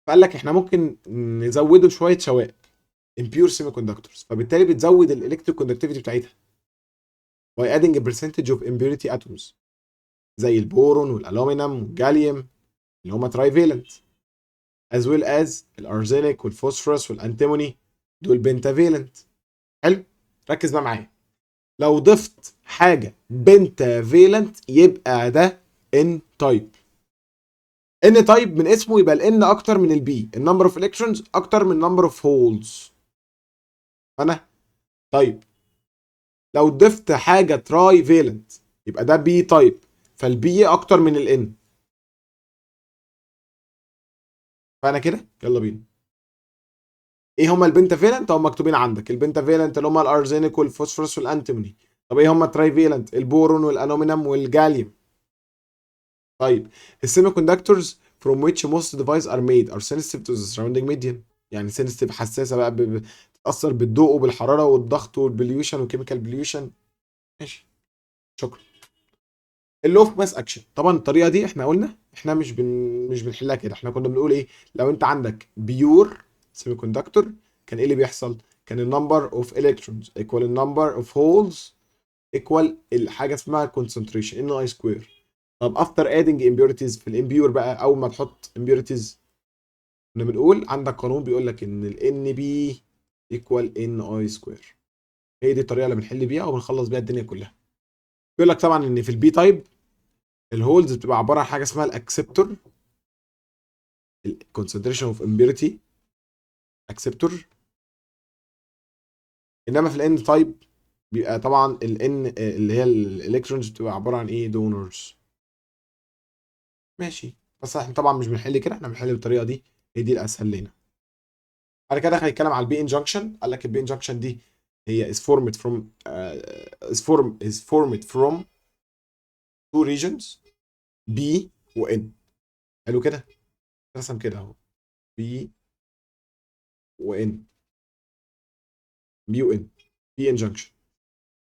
فقال لك احنا ممكن نزوده شويه شوائب impure semiconductors، فبالتالي بتزود الالكتريك كوندكتيفيتي بتاعتها by adding a percentage of impurity atoms زي البورون والالومنيوم والجاليوم اللي هما تراي فالنت، as well as الارزينيك والفوسفورس والانتيموني دول بنتا فالنت. حلو. ركز بقى معايا. لو ضفت حاجه بنتا فالنت يبقى ده ان تايب. ان تايب من اسمه يبقى الان اكتر من البي، النمبر اوف الكترونز اكتر من النمبر اوف هولز. انا طيب لو ضفت حاجه تراي فالنت يبقى ده بي تايب، فالبي اكتر من الان. فانا كده يلا بينا. ايه هما البنتا فيلنت؟ هم مكتوبين عندك البنتا فيلنت اللي هما الارزينيك والفوسفورس والانتيموني. طب ايه هما التراي فيلنت؟ البورون والالومنيوم والجاليوم. طيب السيمي كوندكتورز from which most devices are made are sensitive to the surrounding medium. يعني sensitive حساسه بقى بتتاثر بالضوء وبالحراره والضغط والبليوشن والكيميكال بليوشن. ماشي. شكرا. اللو اوف ماس اكشن، طبعا الطريقه دي احنا قلنا احنا مش بنحلها كده. احنا كنا بنقول ايه؟ لو انت عندك بيور سيمي كوندكتور كان ايه اللي بيحصل؟ كان النمبر اوف الكترونز ايكوال النمبر اوف هولز ايكوال الحاجه اسمها كونسنتريشن ان اي سكوير. طب افتر ادنج امبيورتيز في الامبيور بقى، اول ما تحط امبيورتيز كنا بنقول عندك قانون بيقول لك ان الان بي ايكوال ان اي سكوير. هي دي الطريقه اللي بنحل بيها وبنخلص بيها الدنيا كلها. بيقول لك طبعا ان في البي تايب الهولز بتبقى عباره عن حاجه اسمها الاكسبتور، الكونسنتريشن اوف امبيورتي اكسبتور. انما في الان تايب بيبقى طبعا الان اللي هي الالكترونز بتبقى عباره عن ايه؟ دونرز. ماشي. بس احنا طبعا مش بنحل كده، احنا بنحل بالطريقه دي، هي دي الاسهل لنا. بعد كده هيتكلم على البي انجكشن. قال لك البي انجكشن دي هي is formed from is formed from two regions B و N. حلو كده. رسم كده اهو. بي وان، بي وان، بي ان جنكشن.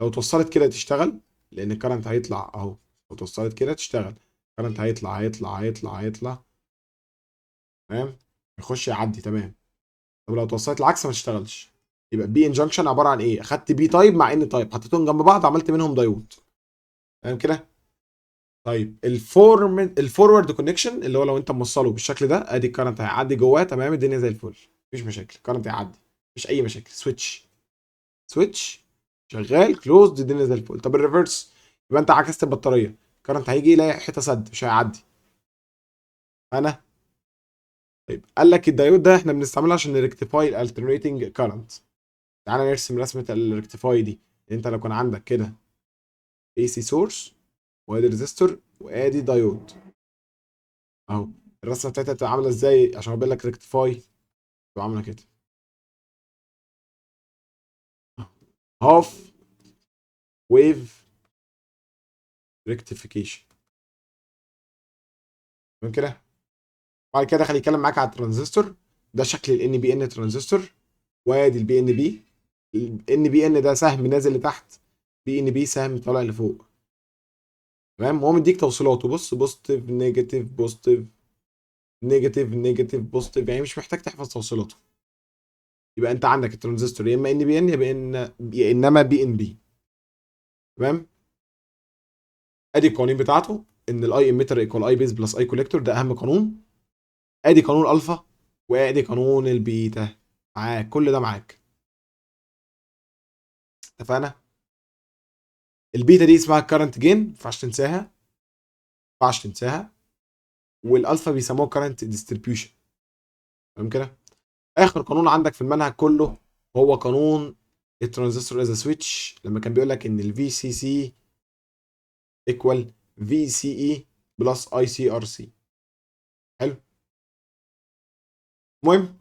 لو توصلت كده تشتغل، لان الكرنت هيطلع اهو. لو توصلت كده تشتغل، الكرنت هيطلع. تمام، يخش يعدي. تمام. طب لو توصلت العكس ما تشتغلش. يبقى بي ان جنكشن عباره عن ايه؟ اخدت بي تايب مع ان تايب، حطيتهم جنب بعض، عملت منهم دايود. تمام كده. طيب الفورورد كونكشن اللي هو لو انت موصله بالشكل ده، ادي الكرنت هيعدي جواه. تمام، الدنيا زي الفل، مفيش مشاكل، الكرنت هيعدي، مفيش اي مشاكل. سويتش شغال كلوزد، الدنيا زي الفل. طب الريفرس، يبقى انت عكست البطاريه، الكرنت هيجي يلاقي حته سد، مش هيعدي. انا طيب قال لك الدايود ده احنا بنستعمله عشان نريكتيفاي الالترنيتنج كارنت. تعالى نرسم رسمه الريكتيفاي دي. انت لو كان عندك كده اي سي سورس، وادي ريزيستور، وادي دايود اهو. الرسمه بتاعتها بتبقى عامله ازاي عشان اقول لك ريكتيفاي؟ بتبقى عامله كده، هاف ويف ريكتيفيكيشن. تمام كده. بعد كده خلي يتكلم معاك على الترانزستور. ده شكل الان بي ان ترانزستور، وادي البي ان بي. الان بي ان ده سهم نازل لتحت، بي ان بي سهم طالع لفوق. تمام، وهو مديك توصيلاته، بص، بوزيتيف نيجاتيف بوزيتيف نيجاتيف نيجاتيف بوزيتيف، يعني مش محتاج تحفظ توصيلاته. يبقى انت عندك الترانزستور يا اما ان بي ان يا انما بي ان بي. تمام. ادي القوانين بتاعته، ان الاي اميتر ايكوال اي بيز بلس اي كوليكتور، ده اهم قانون. ادي قانون الفا، وادي قانون البيتا. معاك كل ده معاك. اتفقنا. البيتا دي اسمها كارنت جين، ما ينفعش تنساها، ما ينفعش تنساها. والالفا بيسموه كارنت ديستريبيوشن. تمام كده. اخر قانون عندك في المنهج كله هو قانون الترانزستور از سويتش، لما كان بيقول لك ان الفي سي سي ايكوال في سي اي بلس اي سي ار سي. حلو. المهم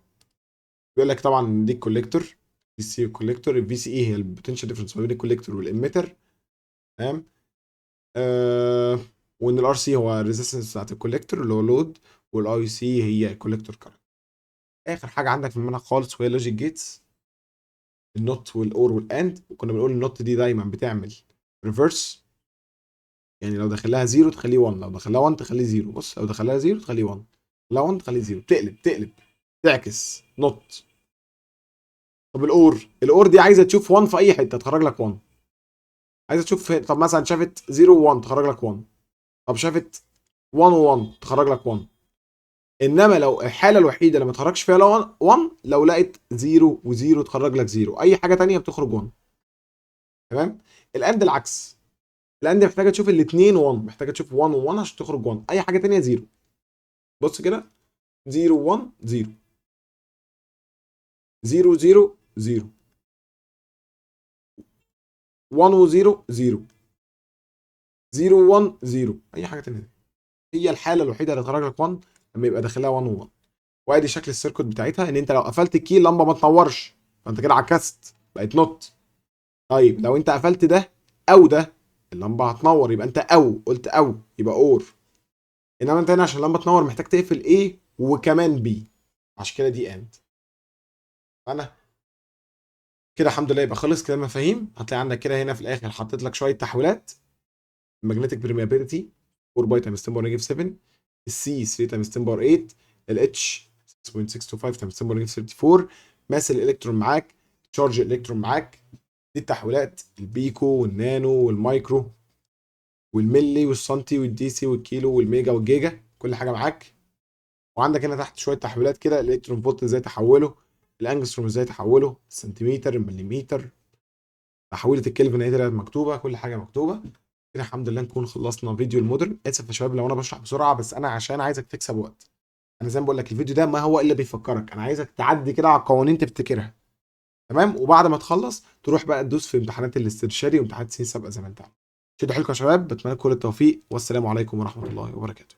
بيقول لك طبعا دي الكوليكتور، في سي كوليكتور، الفي سي اي هي البوتنشال ديفرنس ما بين الكوليكتور والاميتر. تمام. وان الار سي هو الريزيستنس بتاعت الكوليكتور اللي هو لود، والاي سي هي الكوليكتور كارنت. اخر حاجه عندك في المنهج خالص وهي لوجيك جيتس، النوت والاور والاند. وكنا بنقول النوت دي دايما بتعمل ريفرس، يعني لو دخلها 0 تخليه 1، لو دخلها 1 تخليه 0. بص، لو دخلها 0 تخليه 1، لو 1 تخليه 0، تقلب تعكس نوت. طب الاور دي عايزه تشوف 1 في اي حته تخرج لك 1. عايزه تشوف طب مثلا شافت 0 و1 تخرج لك 1. طب شافت 1 و1 تخرج لك 1. انما لو الحاله الوحيده اللي ما تخرجش فيها 1 لو لقيت 0 و0 تخرج لك 0، اي حاجه تانية بتخرج 1. تمام. الاند العكس، الاند محتاجه تشوف الاثنين 1، محتاجه تشوف 1 و1 عشان تخرج 1، اي حاجه تانية 0. بص كده، 0 1 0، 0 0 0، 1 و0 0، 0 1 0، اي حاجه تانية. هي الحاله الوحيده اللي تخرج لك 1 لما يبقى داخلها 1 و1. وادي شكل السيركت بتاعتها، ان انت لو قفلت الكي اللمبه ما تنورش، فانت كده عكست، بقت نوت. طيب لو انت قفلت ده او ده، اللمبه هتنور، يبقى انت او قلت او يبقى اور. انما انت هنا عشان اللمبه تنور محتاج تقفل A وكمان B، عشان كده دي اند. انا كده الحمد لله يبقى خلص كده مفاهيم. هتلاقي عندك كده هنا في الاخر حطيت لك شويه تحويلات. الماجنتيك بريميابيلتي 4 باي تايمز 10 باور نيجاتيف 7، السي 3 تايمز 10 باور 8، الاتش 6.625 تايمز 10 باور نيجاتيف 34، ماس الالكترون معاك، تشارج الالكترون معاك. دي التحويلات، البيكو والنانو والمايكرو والملي والسنتي والديسي والكيلو والميجا والجيجا، كل حاجه معاك. وعندك هنا تحت شويه تحويلات كده، الالكترون فولت ازاي تحوله، الانجستروم ازاي تحوله، السنتيمتر، المليمتر، تحويله الكلفن هي طلعت مكتوبه، كل حاجه مكتوبه. كده الحمد لله نكون خلصنا فيديو المودرن. اسف يا شباب لو انا بشرح بسرعه، بس انا عشان عايزك تكسب وقت. انا زي ما بقول لك الفيديو ده ما هو الا بيفكرك، انا عايزك تعدي كده على القوانين تفتكرها. تمام، وبعد ما تخلص تروح بقى تدوس في امتحانات الاسترشادي وامتحانات سي سابقه زي ما انت عارف. شدوا حيلكم يا شباب، بتمنى لكم كل التوفيق، والسلام عليكم ورحمه الله وبركاته.